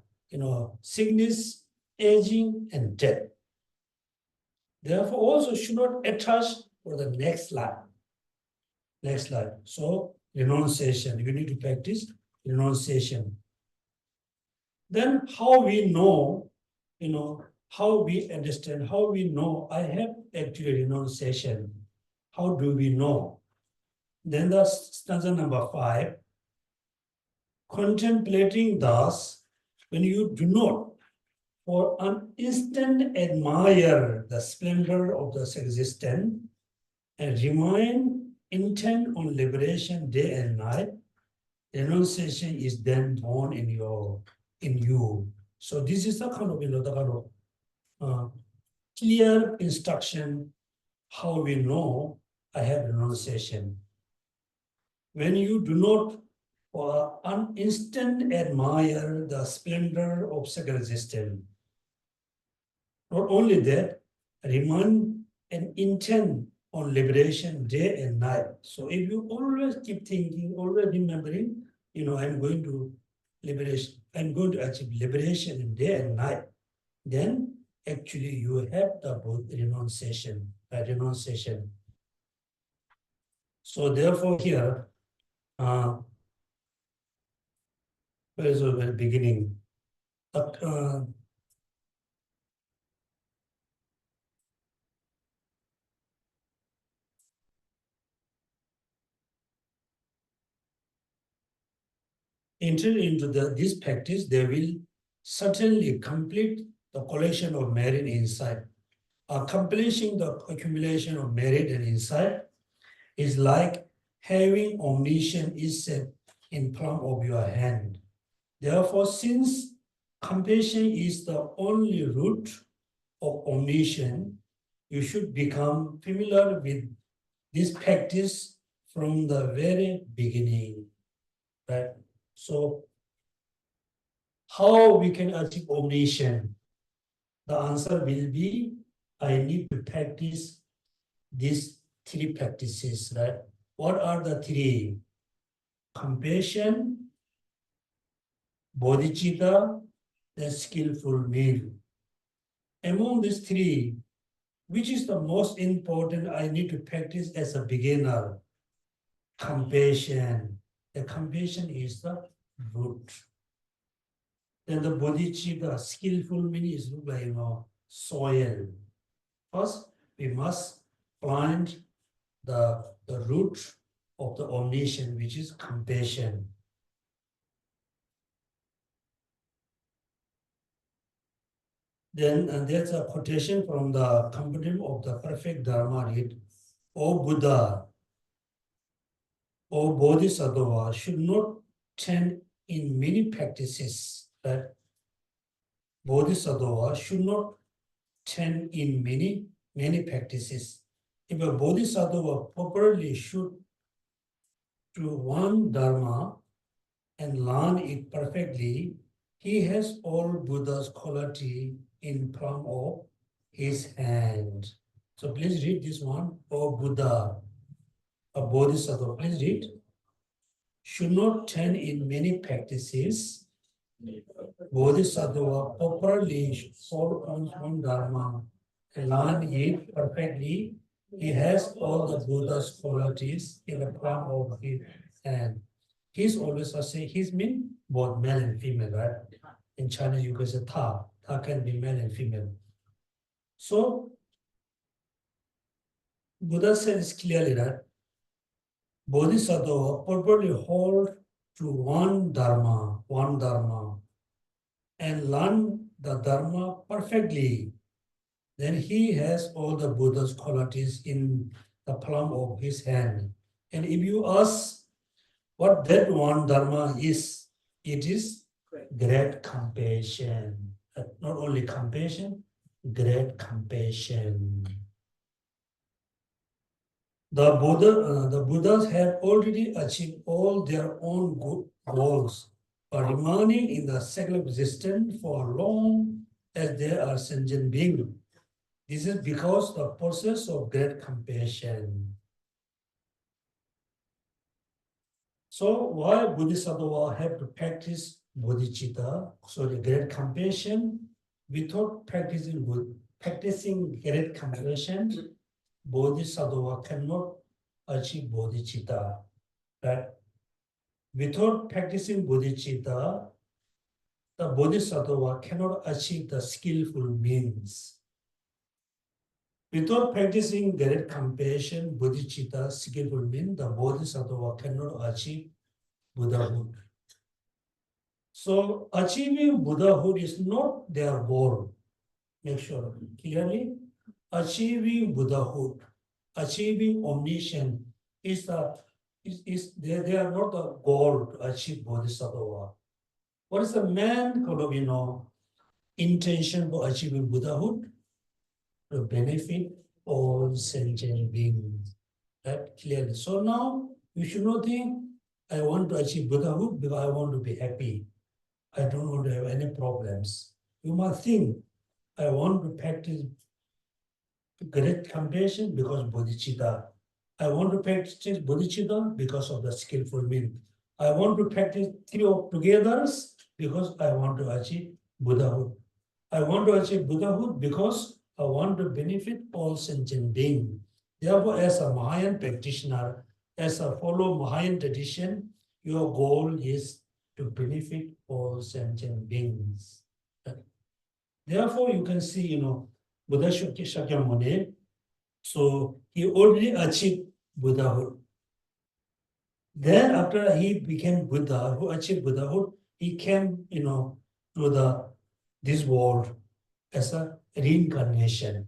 A: sickness, aging, and death. Therefore, also should not attach for the next life. Next life. So renunciation. You need to practice renunciation. Then how we know, how we understand, how we know I have actually renunciation. How do we know? Then the stanza number 5. Contemplating thus, when you do not for an instant admire the splendor of this existence and remain intent on liberation day and night, renunciation is then born in you. So this is the kind of clear instruction how we know I have renunciation. When you do not for an instant admire the splendor of sacred existence, not only that, remain and intend on liberation day and night. So if you always keep thinking, always remembering, I'm going to liberation, I'm going to achieve liberation in day and night, then actually you have the renunciation, renunciation. So therefore here, where is the very beginning? Enter into this practice, they will certainly complete the collection of merit insight. Accomplishing the accumulation of merit and insight is like having omniscience is set in palm of your hand. Therefore, since compassion is the only root of omniscience, you should become familiar with this practice from the very beginning. Right? So, how we can achieve omniscience? The answer will be, I need to practice these 3 practices, right? What are the 3? Compassion, bodhicitta, the skillful meal. Among these 3, which is the most important I need to practice as a beginner? Compassion. The compassion is the root. Then the bodhicitta, skillful meaning is like soil. First, we must plant the root of the omniscience, which is compassion. Then there's a quotation from the compendium of the perfect Dharma read, O Buddha, O Bodhisattva, should not tend in many practices, that Bodhisattva should not tend in many practices. If a Bodhisattva properly should do one Dharma and learn it perfectly, he has all Buddha's quality in palm of his hand. So please read this one. O Buddha, a Bodhisattva, please read. Should not tend in many practices. Bodhisattva properly follow on one Dharma and learn it perfectly. He has all the Buddha's qualities in the palm of his hand. He's always say he's mean both male and female, right? In Chinese, you can say ta. Ta can be male and female. So Buddha says clearly that Bodhisattva properly hold to one dharma, and learn the dharma perfectly. Then he has all the Buddha's qualities in the palm of his hand. And if you ask what that one dharma is, it is great compassion. Not only compassion, great compassion. The Buddhas have already achieved all their own good goals, but remaining in the cycle of existence for long as they are sentient beings. This is because the process of great compassion. So why Bodhisattva have to practice bodhicitta, so the great compassion? Without practicing great compassion, Bodhisattva cannot achieve bodhicitta. Right? Without practicing bodhicitta, the Bodhisattva cannot achieve the skillful means. Without practicing great compassion, bodhicitta, skillful means, the Bodhisattva cannot achieve Buddhahood. So achieving Buddhahood is not their goal. Make sure clearly, achieving Buddhahood, achieving omniscience they are not the goal to achieve Bodhisattva. What is the main kind of intention for achieving Buddhahood? To benefit all sentient beings. That clearly. So now you should not think I want to achieve Buddhahood because I want to be happy. I don't want to have any problems. You must think I want to practice great compassion because bodhicitta. I want to practice bodhicitta because of the skillful means. I want to practice three of together because I want to achieve Buddhahood. I want to achieve Buddhahood because I want to benefit all sentient beings. Therefore, as a Mahayan practitioner, as a follow Mahayan tradition, your goal is to benefit all sentient beings. Therefore, you can see, Buddha Shakyamuni, so he already achieved Buddhahood. Then after he became Buddha, who achieved Buddhahood, he came, to this world as a reincarnation.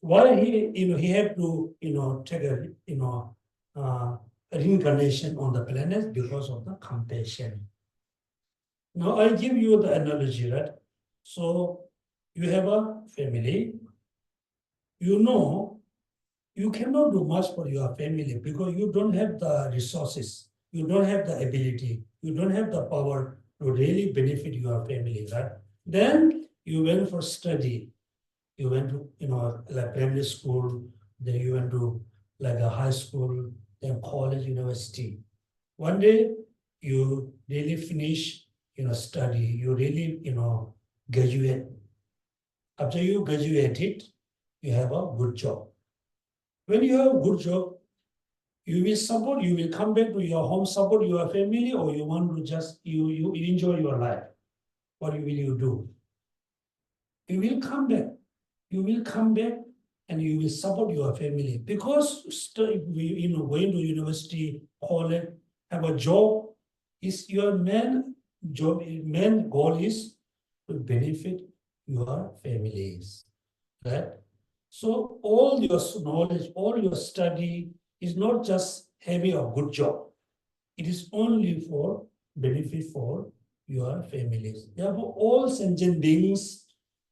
A: Why he had to, take a, reincarnation on the planet? Because of the compassion. Now I give you the analogy, right? So you have a family, you cannot do much for your family because you don't have the resources, you don't have the ability, you don't have the power to really benefit your family, right? Then you went for study. You went to, like primary school, then you went to like a high school, then college, university. One day you really finish, study, you really, graduate. After you graduated, you have a good job. When you have a good job, you will come back to your home, support your family, or you want to just, you enjoy your life. What will you do? You will come back. You will come back and you will support your family because going to university, college, have a job is your main goal is to benefit your families, right? So all your knowledge, all your study is not just having a good job. It is only for benefit for your families. Therefore, all sentient beings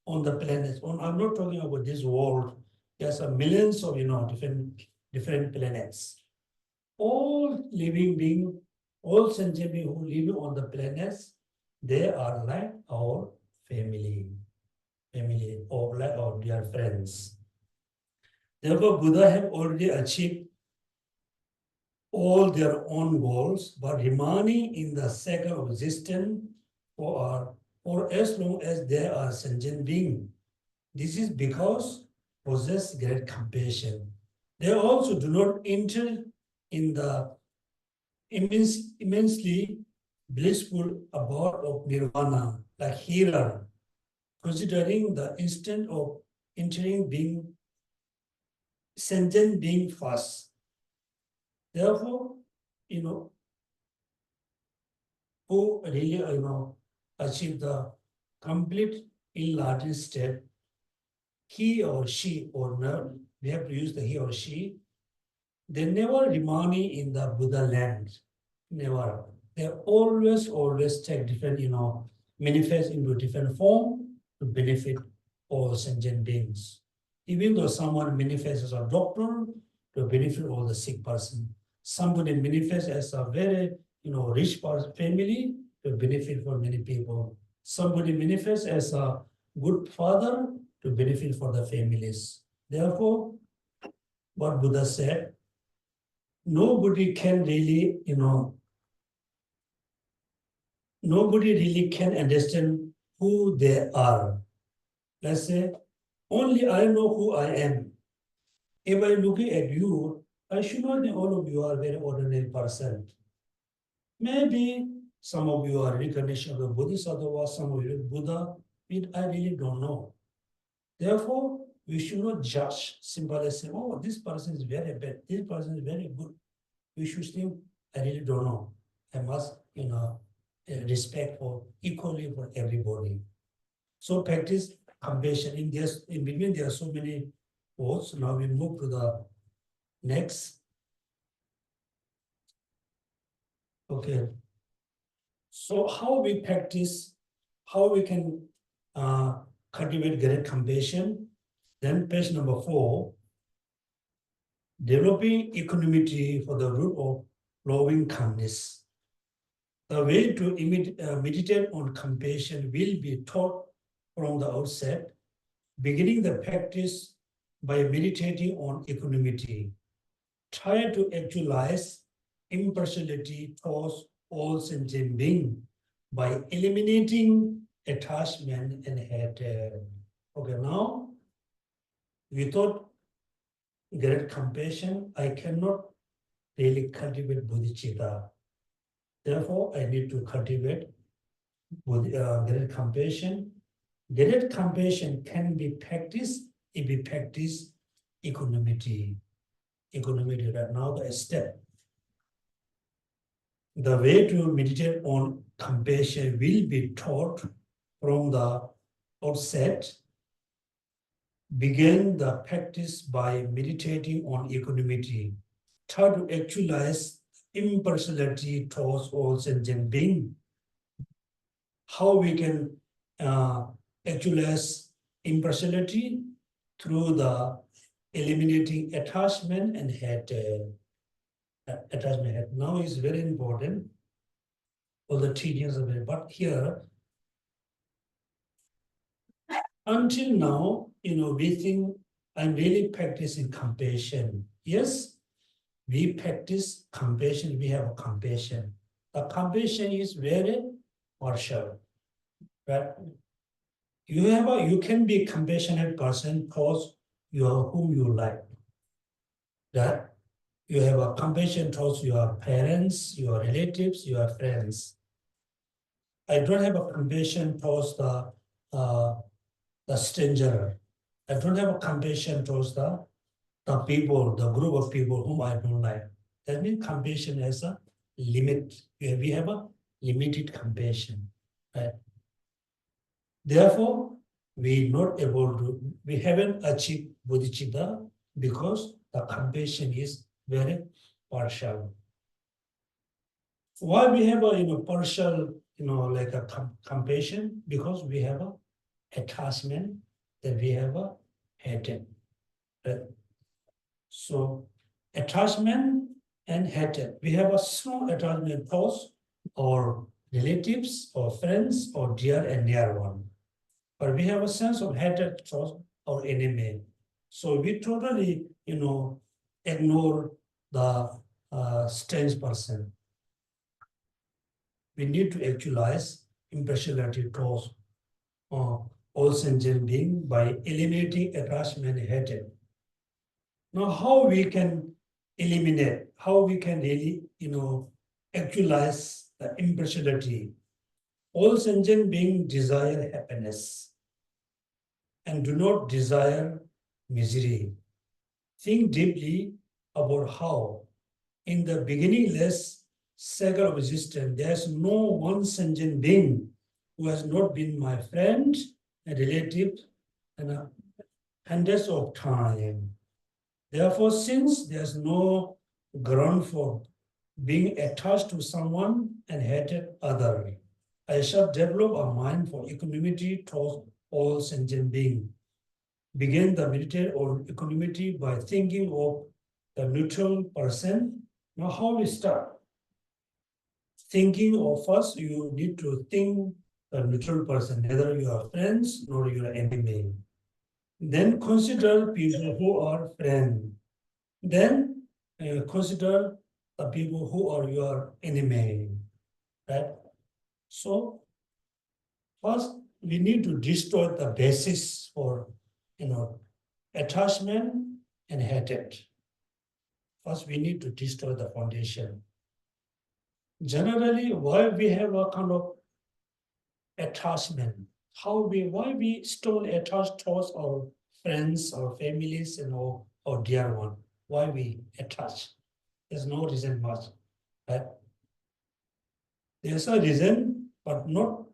A: on the planet, I'm not talking about this world. There's a millions of different planets. All living beings, all sentient beings who live on the planets, they are like our family or like our dear friends. Therefore, Buddha have already achieved all their own goals, but remaining in the cycle of existence for as long as they are sentient beings. This is because possess great compassion. They also do not enter in the immensely blissful abode of nirvana, like healer, considering the instant of entering being sentient being first. Therefore, who really, achieve the complete enlightened state, he or she, or no, we have to use the he or she, they never remain in the Buddha land. Never. They always take different, manifest into different form to benefit all sentient beings. Even though someone manifests as a doctor to benefit all the sick person, somebody manifests as a very, rich family to benefit for many people. Somebody manifests as a good father to benefit for the families. Therefore, what Buddha said, nobody can really, nobody really can understand who they are. Let's say, only I know who I am. If I look at you, I should not think all of you are very ordinary person. Maybe some of you are reincarnation of the Buddhist, otherwise some of you Buddha, I really don't know. Therefore, we should not judge simply say, oh, this person is very bad, this person is very good. We should think, I really don't know. I must, respect for equally for everybody. So practice compassion. In between, there are so many words. Now we move to the next. Okay. So how we practice, how we can cultivate great compassion. Then page number 4, developing equanimity for the root of loving kindness. The way to meditate on compassion will be taught from the outset, beginning the practice by meditating on equanimity. Try to actualize impartiality towards all sentient beings by eliminating attachment and hatred. Okay, now, without great compassion, I cannot really cultivate bodhicitta. Therefore, I need to cultivate great compassion. Great compassion can be practiced if we practice equanimity. Equanimity right now, the step. The way to meditate on compassion will be taught from the outset. Begin the practice by meditating on equanimity. Try to actualize impartiality towards all sentient beings. How we can actualize impartiality through the eliminating attachment and hatred. Attachment now is very important. All the teachings are very, but here, until now, we think I'm really practicing compassion. Yes, we practice compassion, we have compassion. The compassion is very partial. Right? You can be a compassionate person because you are whom you like. That you have a compassion towards your parents, your relatives, your friends. I don't have a compassion towards the stranger. I don't have a compassion towards the people, the group of people whom I don't like. That means compassion has a limit. We have a limited compassion. Right? Therefore, we haven't achieved bodhicitta because the compassion is very partial. Why we have a partial, like a compassion? Because we have a attachment, that we have a hatred. Right? So attachment and hatred. We have a strong attachment towards our relatives or friends or dear and near one. But we have a sense of hatred towards our enemy. So we totally, ignore the strange person. We need to actualize impartiality towards all sentient beings by eliminating attachment and hatred. Now, how we can eliminate, how we can really, actualize the impartiality. All sentient beings desire happiness and do not desire misery. Think deeply about how, in the beginningless cycle of existence, there is no one sentient being who has not been my friend, a relative, and hundreds of times. Therefore, since there's no ground for being attached to someone and hated other, I shall develop a mind for equanimity towards all sentient beings. Begin the meditation on equanimity by thinking of the neutral person. Now, how we start? Thinking of first, you need to think the neutral person, neither you are friends nor you are enemy. Then consider people who are friends. Then consider the people who are your enemy, right? So first, we need to destroy the basis for, attachment and hatred. First, we need to destroy the foundation. Generally, why we have a kind of attachment? Why we still attach towards our friends, our families, and our dear one? Why we attach? There's no reason much, right? There's a reason, but not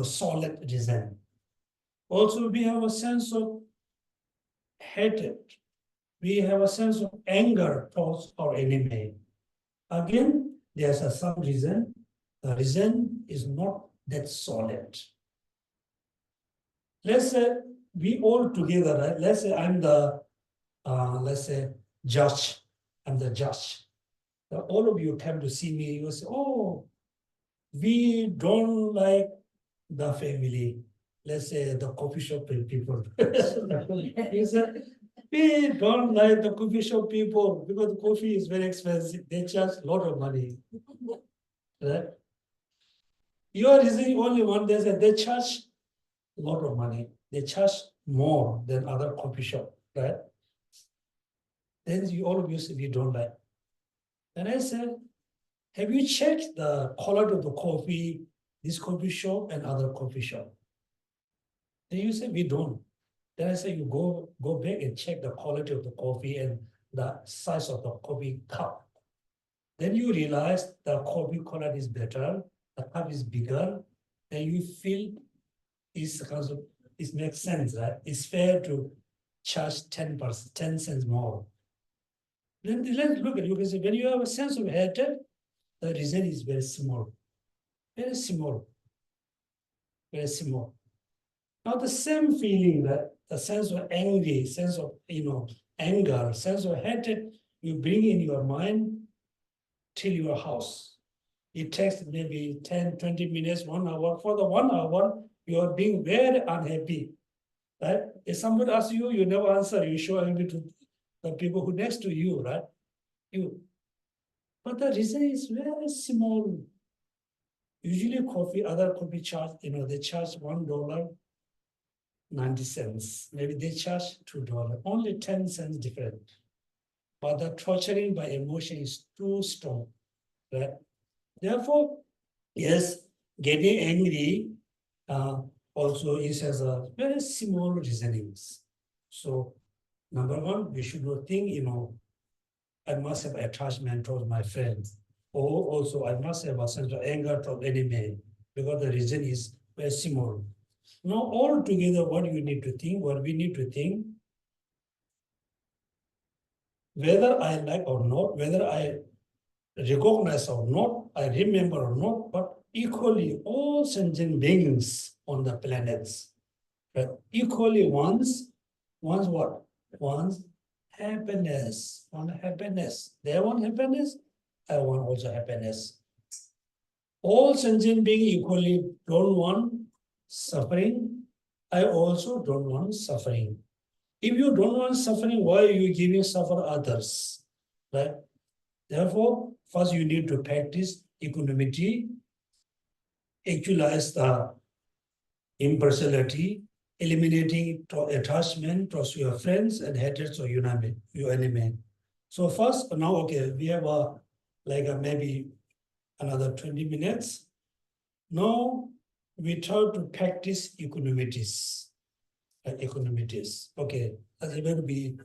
A: solid reason. Also, we have a sense of hatred. We have a sense of anger towards our enemy. Again, there's some reason. The reason is not that solid. Let's say we all together, right? Let's say I'm the, let's say, judge. I'm the judge. Now, all of you come to see me, you say, oh, we don't like the family. Let's say the coffee shop people. You said, we don't like the coffee shop people because coffee is very expensive. They charge a lot of money. Right? You are using only one. They charge a lot of money. They charge more than other coffee shop, right? Then all of you say we don't like. Then I said, have you checked the quality of the coffee, this coffee shop and other coffee shop? Then you say we don't. Then I say you go back and check the quality of the coffee and the size of the coffee cup. Then you realize the coffee quality is better, the cup is bigger, and you feel it makes sense, right? It's fair to charge 10%, 10 cents more. Then let's look at you can say when you have a sense of hatred, the reason is very small. Very small. Very small. Now the same feeling that the sense of angry, sense of anger, sense of hatred, you bring in your mind till your house. It takes maybe 10, 20 minutes, 1 hour. For the 1 hour, you are being very unhappy. Right? If somebody asks you, you never answer, you show angry to the people who next to you, right? You. But the reason is very small. Usually other coffee charge, they charge $1.90. Maybe they charge $2, only 10 cents different. But the torturing by emotion is too strong, right? Therefore, yes, getting angry also is as a very small reasonings. So, number one, we should not think, I must have attachment towards my friends, or also I must have a sense of anger toward enemy, because the reason is very small. Now, all together, what we need to think, whether I like or not, whether I recognize or not, I remember or not, but equally all sentient beings on the planets, right? Equally wants what? Wants happiness. Want happiness. They want happiness. I want also happiness. All sentient beings equally don't want suffering. I also don't want suffering. If you don't want suffering, why are you giving suffer others? Right? Therefore, first you need to practice equanimity, actualize the impartiality, eliminating attachment towards your friends and hatred to your enemy. So first, now, okay, we have maybe another 20 minutes. Now we try to practice equanimities. Okay, as able to be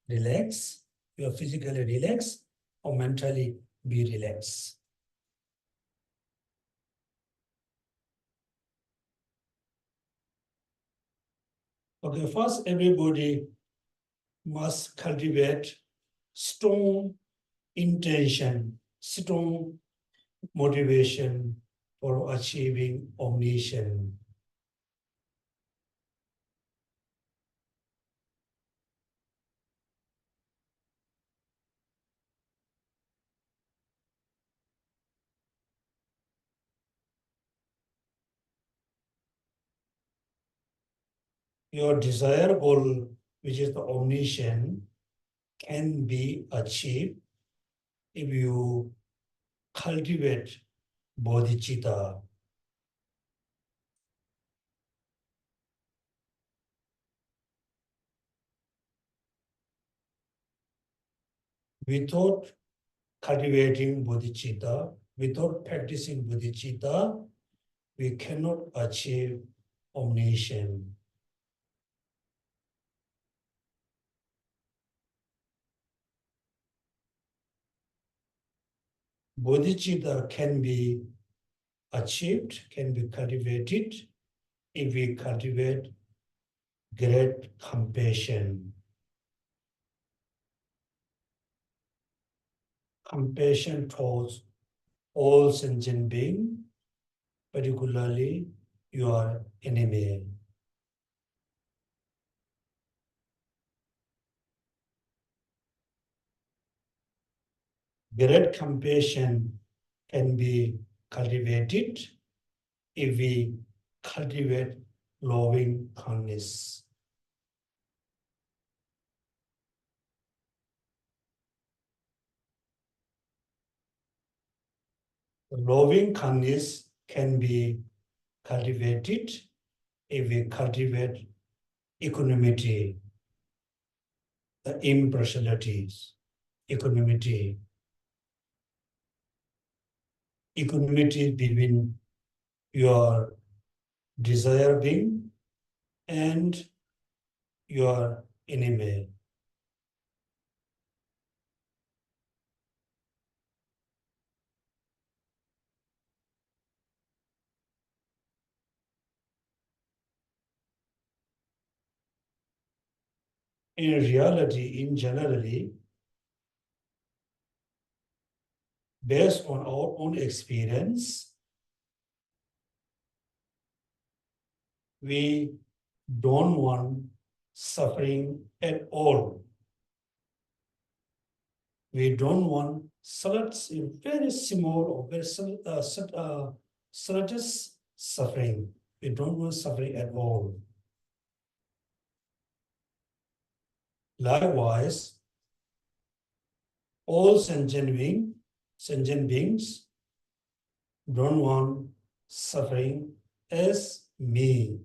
A: relaxed, you are physically relaxed or mentally be relaxed. Okay, first everybody must cultivate strong intention, strong motivation for achieving omniscience. Your desire goal which is the omniscience, can be achieved if you cultivate bodhicitta. Without cultivating bodhicitta, without practicing bodhicitta, we cannot achieve omniscience. Bodhicitta can be achieved, can be cultivated if we cultivate great compassion. Compassion towards all sentient beings, particularly your enemy. Great compassion can be cultivated if we cultivate loving kindness. Loving kindness can be cultivated if we cultivate equanimity, the impersonalities, equanimity. Equanimity between your desire being and your enemy. In reality, in generally, based on our own experience, we don't want suffering at all. We don't want very small or very slightest suffering. We don't want suffering at all. Likewise, all sentient beings don't want suffering as me.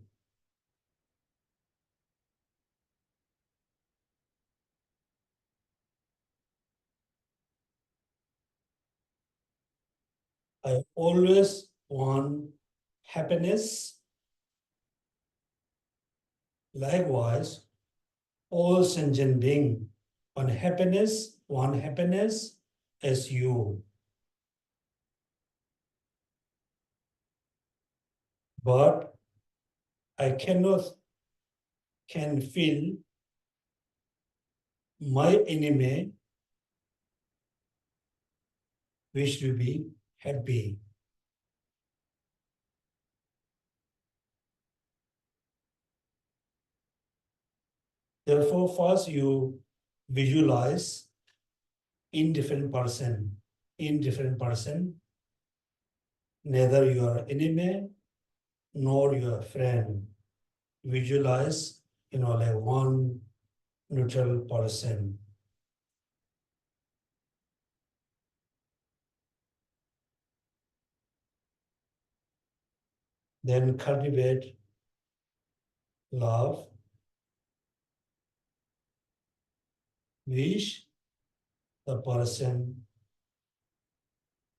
A: I always want happiness. Likewise, all sentient beings want happiness as you. But I can feel my enemy wish to be happy. Therefore, first you visualize indifferent person, neither your enemy nor your friend. Visualize, like one neutral person. Then cultivate love, wish the person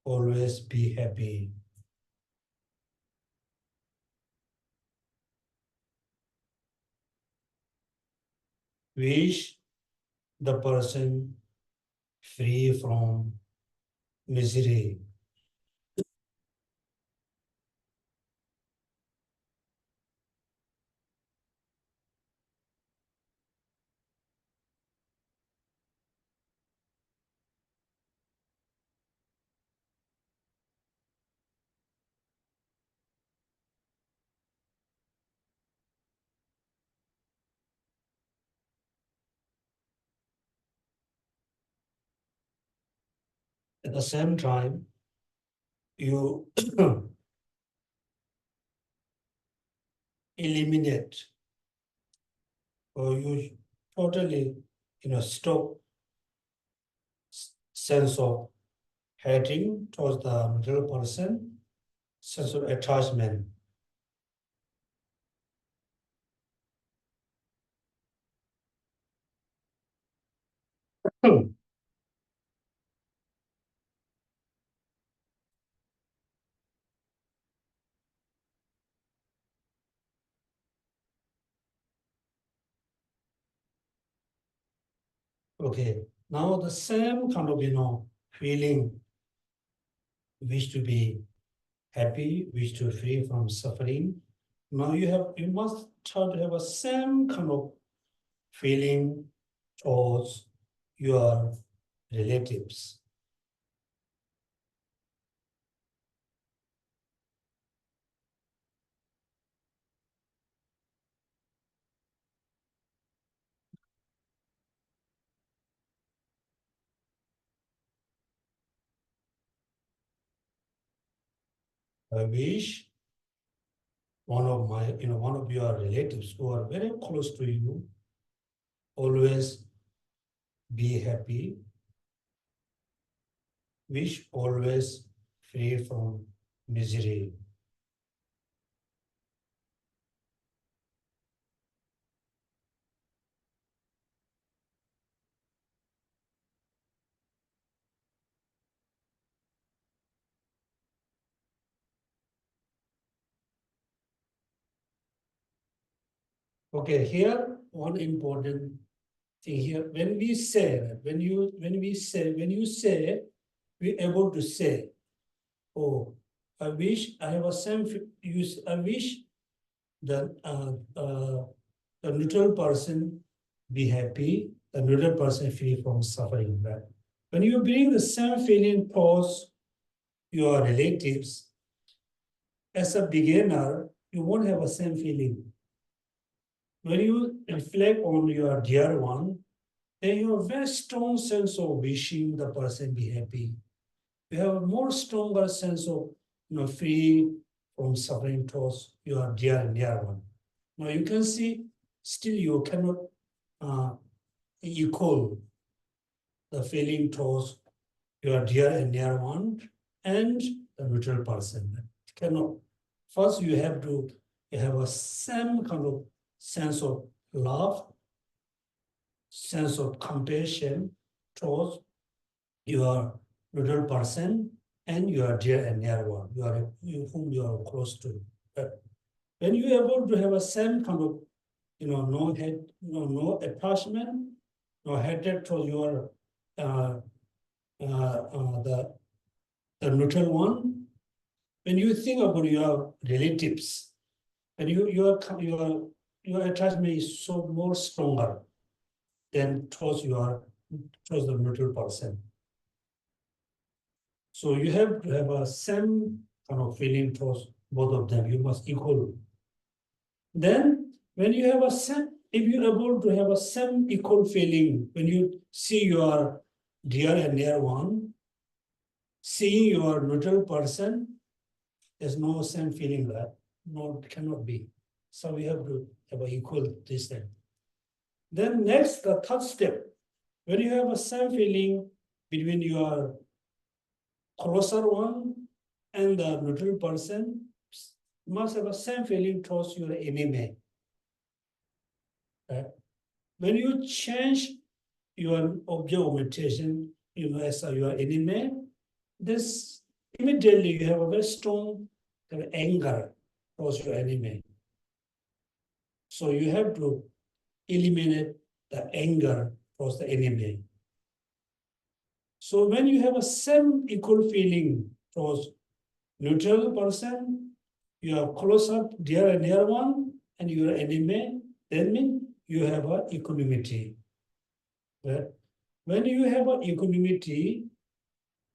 A: always be happy. Wish the person free from misery. At the same time, you eliminate or you totally, stop sense of hating towards the middle person, sense of attachment. Okay, now the same kind of, feeling, wish to be happy, wish to free from suffering. Now you must try to have a same kind of feeling towards your relatives. I wish one of your relatives who are very close to you always be happy, wish always free from misery. Okay, here one important thing here. When we say, when you say, we're able to say, oh, I wish I have a same use. I wish the the neutral person be happy, the neutral person free from suffering. Right? When you bring the same feeling towards your relatives, as a beginner, you won't have the same feeling. When you reflect on your dear one, then you have a very strong sense of wishing the person be happy. You have a more stronger sense of free from suffering towards your dear and dear one. Now you can see, still you cannot equal the feeling towards your dear and near one and the neutral person. It cannot. First, you have a same kind of sense of love, sense of compassion towards your neutral person and your dear and near one, whom you are close to. But when you are able to have a same kind of, no hate, no attachment, no hatred towards your the neutral one. When you think about your relatives, and your attachment is so more stronger than towards the neutral person. So you have to have a same kind of feeling towards both of them. You must equal. Then when you have if you're able to have a same equal feeling, when you see your dear and near one, seeing your neutral person, there's no same feeling that. No, it cannot be. So we have to have an equal distance. Then next, the third step, when you have a same feeling between your closer one and the neutral person, must have a same feeling towards your enemy. Right? When you change your object of meditation, as your enemy, this immediately you have a very strong anger towards your enemy. So you have to eliminate the anger towards the enemy. So when you have a same equal feeling towards neutral person, your closer, dear and near one, and your enemy, then means you have a equanimity. Right? When you have an equanimity,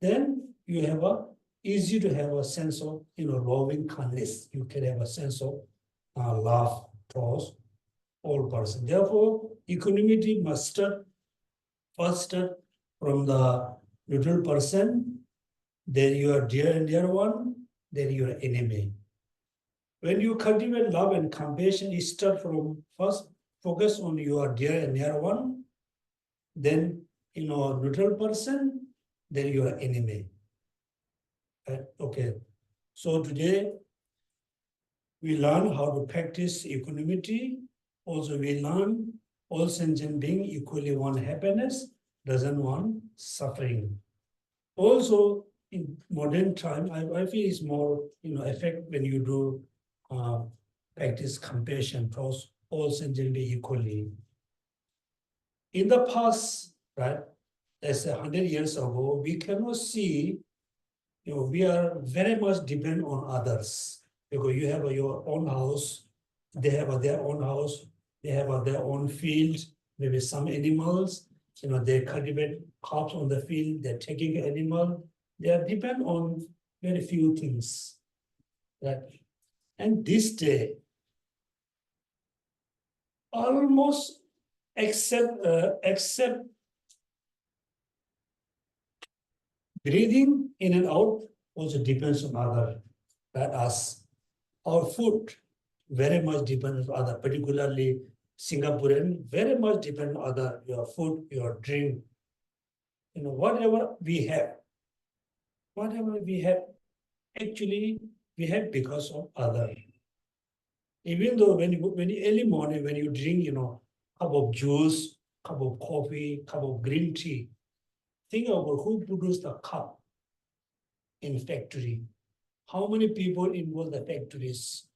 A: then you have easy to have a sense of loving kindness. You can have a sense of love towards all persons. Therefore, equanimity must start from the neutral person, then your dear and dear one, then your enemy. When you cultivate love and compassion, it starts from first focus on your dear and near one, then neutral person, then you are enemy. Right? Okay. So today we learn how to practice equanimity. Also, we learn all sentient being equally want happiness, doesn't want suffering. Also, in modern time, I feel it's more effect when you do practice compassion towards all sentient being equally. In the past, right, as 100 years ago, we cannot see, we are very much dependent on others because you have your own house, they have their own house, they have their own field, maybe some animals, they cultivate crops on the field, they're taking animal, they are depend on very few things, right? And this day, almost except breathing in and out also depends on other, that us. Our food very much depends on other, particularly Singaporean, very much depend on other, your food, your drink, whatever we have, actually we have because of other. Even though when you early morning, when you drink, cup of juice, cup of coffee, cup of green tea, think about who produced the cup in factory. How many people involved the factories?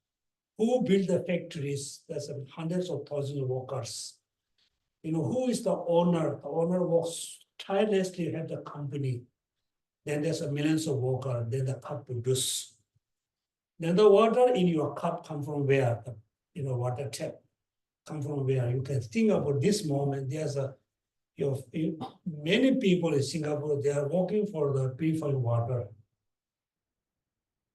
A: Who built the factories? There's hundreds of thousands of workers. Who is the owner? The owner works tirelessly at the company. Then there's millions of workers. Then the cup produce. Then the water in your cup come from where? The water tap come from where? You can think about this moment. There's many people in Singapore, they are working for the purified water.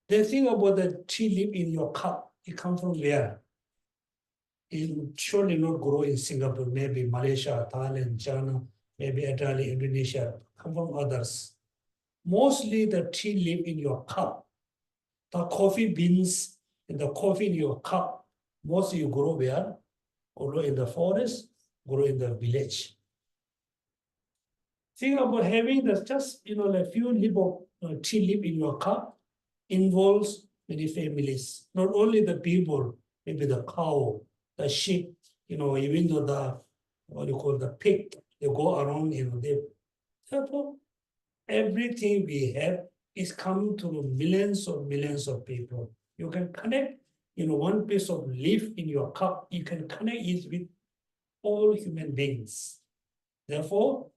A: They think about the tea leaf in your cup. It comes from where? It will surely not grow in Singapore, maybe Malaysia, Thailand, China, maybe Italy, Indonesia, come from others. Mostly the tea leaf in your cup, the coffee beans and the coffee in your cup, mostly you grow where? Grow in the forest, grow in the village. Think about having just a few leaf of tea leaf in your cup involves many families. Not only the people, maybe the cow, the sheep, even though the pig, they go around, therefore, everything we have is coming to millions of people. You can connect, one piece of leaf in your cup, you can connect it with all human beings. Therefore,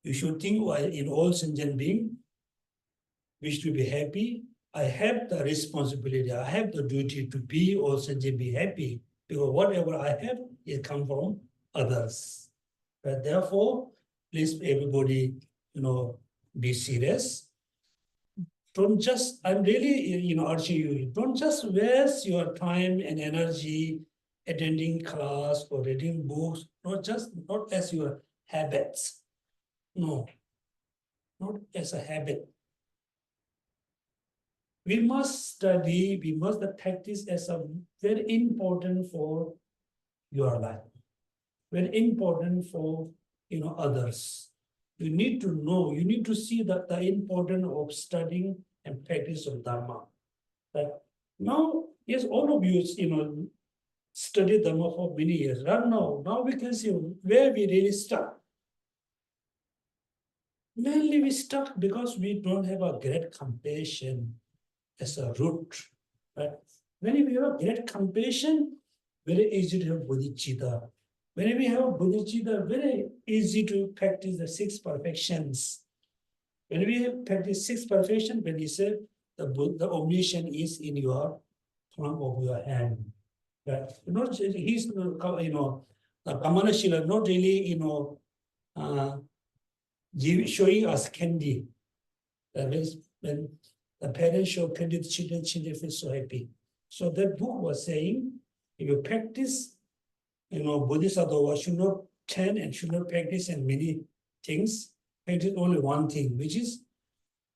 A: you should think while in all sentient being, wish to be happy. I have the responsibility, I have the duty to be all sentient be happy, because whatever I have, it comes from others. But therefore, please everybody, be serious. Don't just, I'm really, urging you, don't just waste your time and energy attending class or reading books, not as your habits. No, not as a habit. We must study, we must practice as a very important for your life, very important for others. You need to know, you need to see that the importance of studying and practice of Dharma. That now, yes, all of you, study Dharma for many years. Right now we can see where we really stuck. Mainly we stuck because we don't have a great compassion as a root. Right? When we have great compassion, very easy to have bodhicitta. When we have bodhicitta, very easy to practice the 6 perfections. When we have practiced 6 perfections, when he said the omniscience is in your palm of your hand. Right? He's the Kamana Shila, not really, showing us candy. That means when the parents show candy to children, children feel so happy. So that book was saying, if you practice, Bodhisattva should not turn and should not practice in many things. Practice only one thing, which is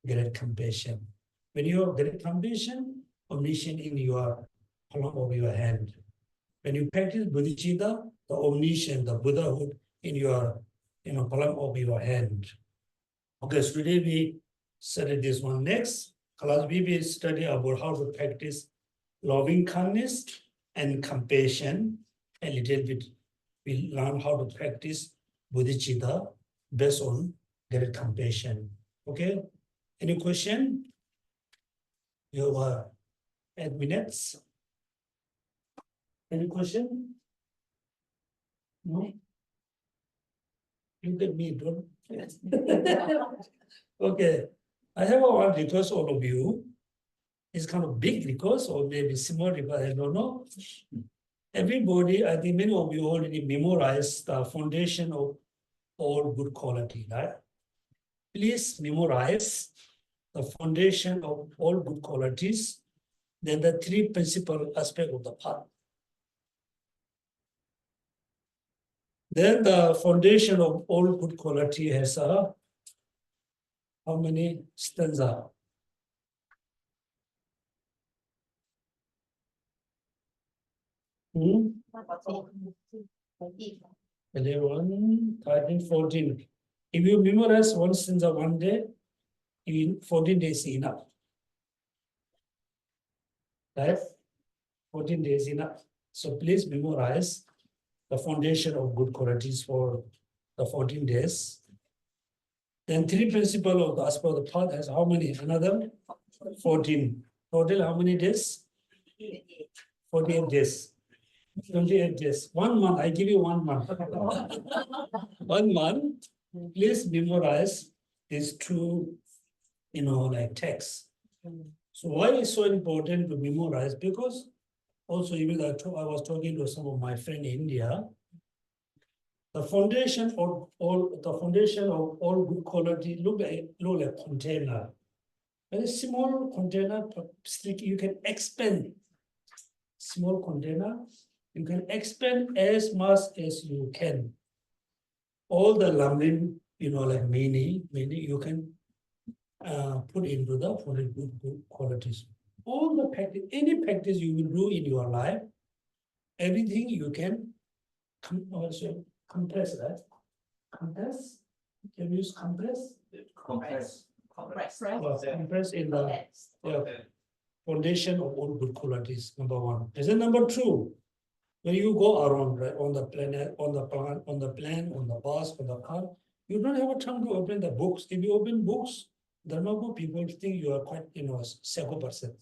A: great compassion. When you have great compassion, omniscience in your palm of your hand. When you practice bodhicitta, the omniscience, the Buddhahood in your, palm of your hand. Okay, so today we study this one. Next class, we will study about how to practice loving kindness and compassion. A little bit, we learn how to practice bodhicitta based on great compassion. Okay, any question? You have 8 minutes. Any question? No? Look at me, don't. Okay, I have one request, all of you. It's kind of big request or maybe small request, I don't know. Everybody, I think many of you already memorized the foundation of all good quality, right? Please memorize the foundation of all good qualities, then the 3 principal aspects of the path. Then the foundation of all good quality has how many stanza? Hmm? 11, 13, 14. If you memorize one stanza one day, in 14 days enough. Right? 14 days enough. So please memorize the foundation of good qualities for the 14 days. Then 3 principles of the aspect of the path has how many? Another 14. Total how many days? 48 days. 28 days. 1 month. I give you 1 month. 1 month. Please memorize these 2, like texts. So why is so important to memorize? Because also even I was talking to some of my friends in India. The foundation of all good quality look like container. A small container, you can expand. Small container, you can expand as much as you can. All the learning, like many, you can put into the good qualities. All the practice, any practice you will do in your life, everything you can also compress that. Compress? Can you use compress?
B: Compress.
A: Compress in the foundation of all good qualities, number 1. Is it number 2? When you go around, right, on the planet, on the plane, on the bus, on the car, you don't have a time to open the books. If you open books, Dharma book, people think you are quite, psycho person.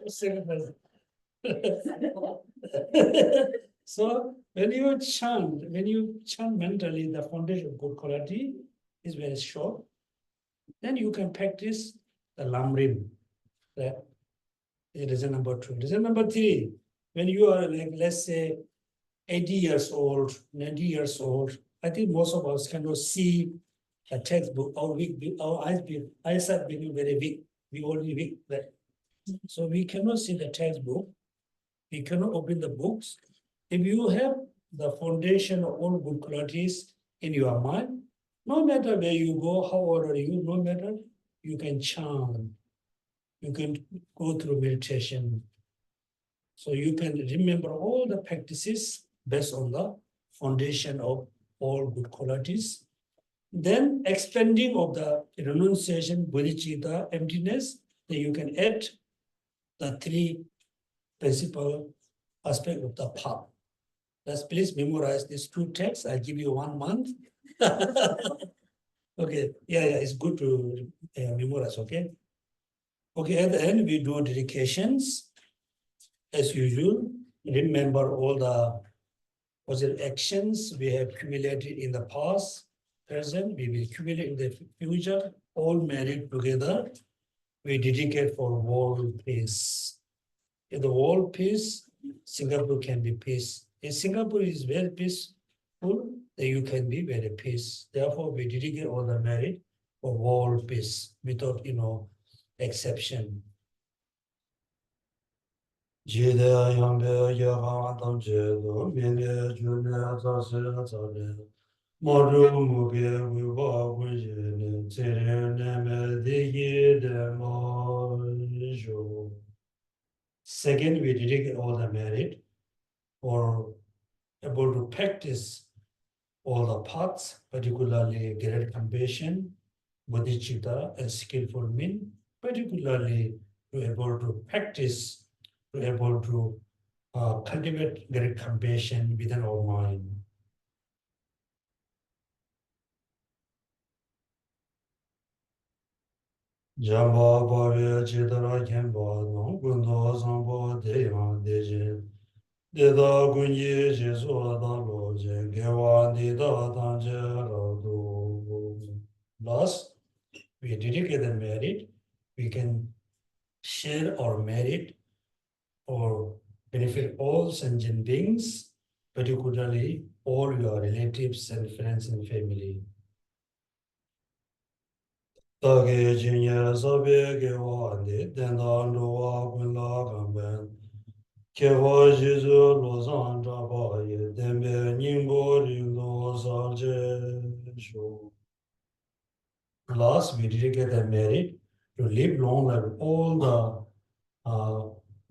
A: Psycho person. So when you chant mentally, the foundation of good quality is very short. Then you can practice the lamrim. Right? It is number 2. Reason number 3, when you are like, let's say, 80 years old, 90 years old, I think most of us cannot see a textbook. Our eyesight become very weak. We only weak. Right? So we cannot see the textbook. We cannot open the books. If you have the foundation of all good qualities in your mind, no matter where you go, how old are you, no matter, you can chant. You can go through meditation. So you can remember all the practices based on the foundation of all good qualities. Then expanding of the renunciation, bodhicitta, emptiness, then you can add the 3 principal aspects of the path. Let's please memorize these 2 texts. I give you 1 month. Okay, it's good to memorize, okay? Okay, at the end, we do dedications. As usual, remember all the positive actions we have accumulated in the past, present, we will accumulate in the future, all married together. We dedicate for world peace. In the world peace, Singapore can be peace. If Singapore is very peaceful, then you can be very peace. Therefore, we dedicate all the merit for world peace without, exception. Second, we dedicate all the merit or able to practice all the paths, particularly great compassion, bodhicitta, and skillful mean, particularly to able to practice, to able to cultivate great compassion within our mind. Jamba bhavya chitara khenpa nong kundo sampo deyang deje. Deda kunye jesu da loje gewa nida tanje rado. Last, we dedicate the merit. We can share our merit or benefit all sentient beings, particularly all your relatives and friends and family. Tage jinye sabe gewa ande denda ndowa kunla kamben. Kewa jizu lozan jaba ye dembe nyingbo ringdo sarje shu. Last, we dedicate the merit to live long life. All the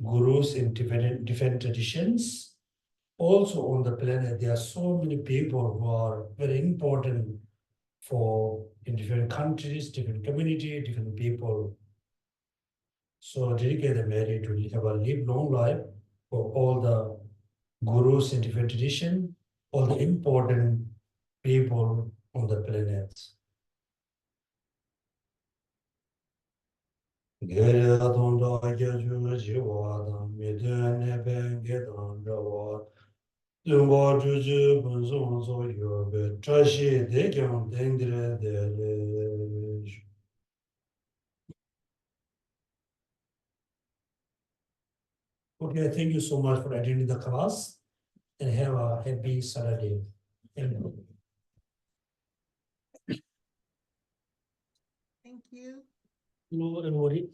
A: gurus in different traditions. Also on the planet, there are so many people who are very important for in different countries, different community, different people. So dedicate the merit to have a live long life for all the gurus in different tradition, all the important people on the planet. Gere adonda geju jiwa da midene ben gedan jawa. Lumba juju bunzon zo yobe trashi de gyang dendire de. Okay, thank you so much for attending the class and have a happy Saturday. Thank you.
C: Thank you.
A: Hello, everybody.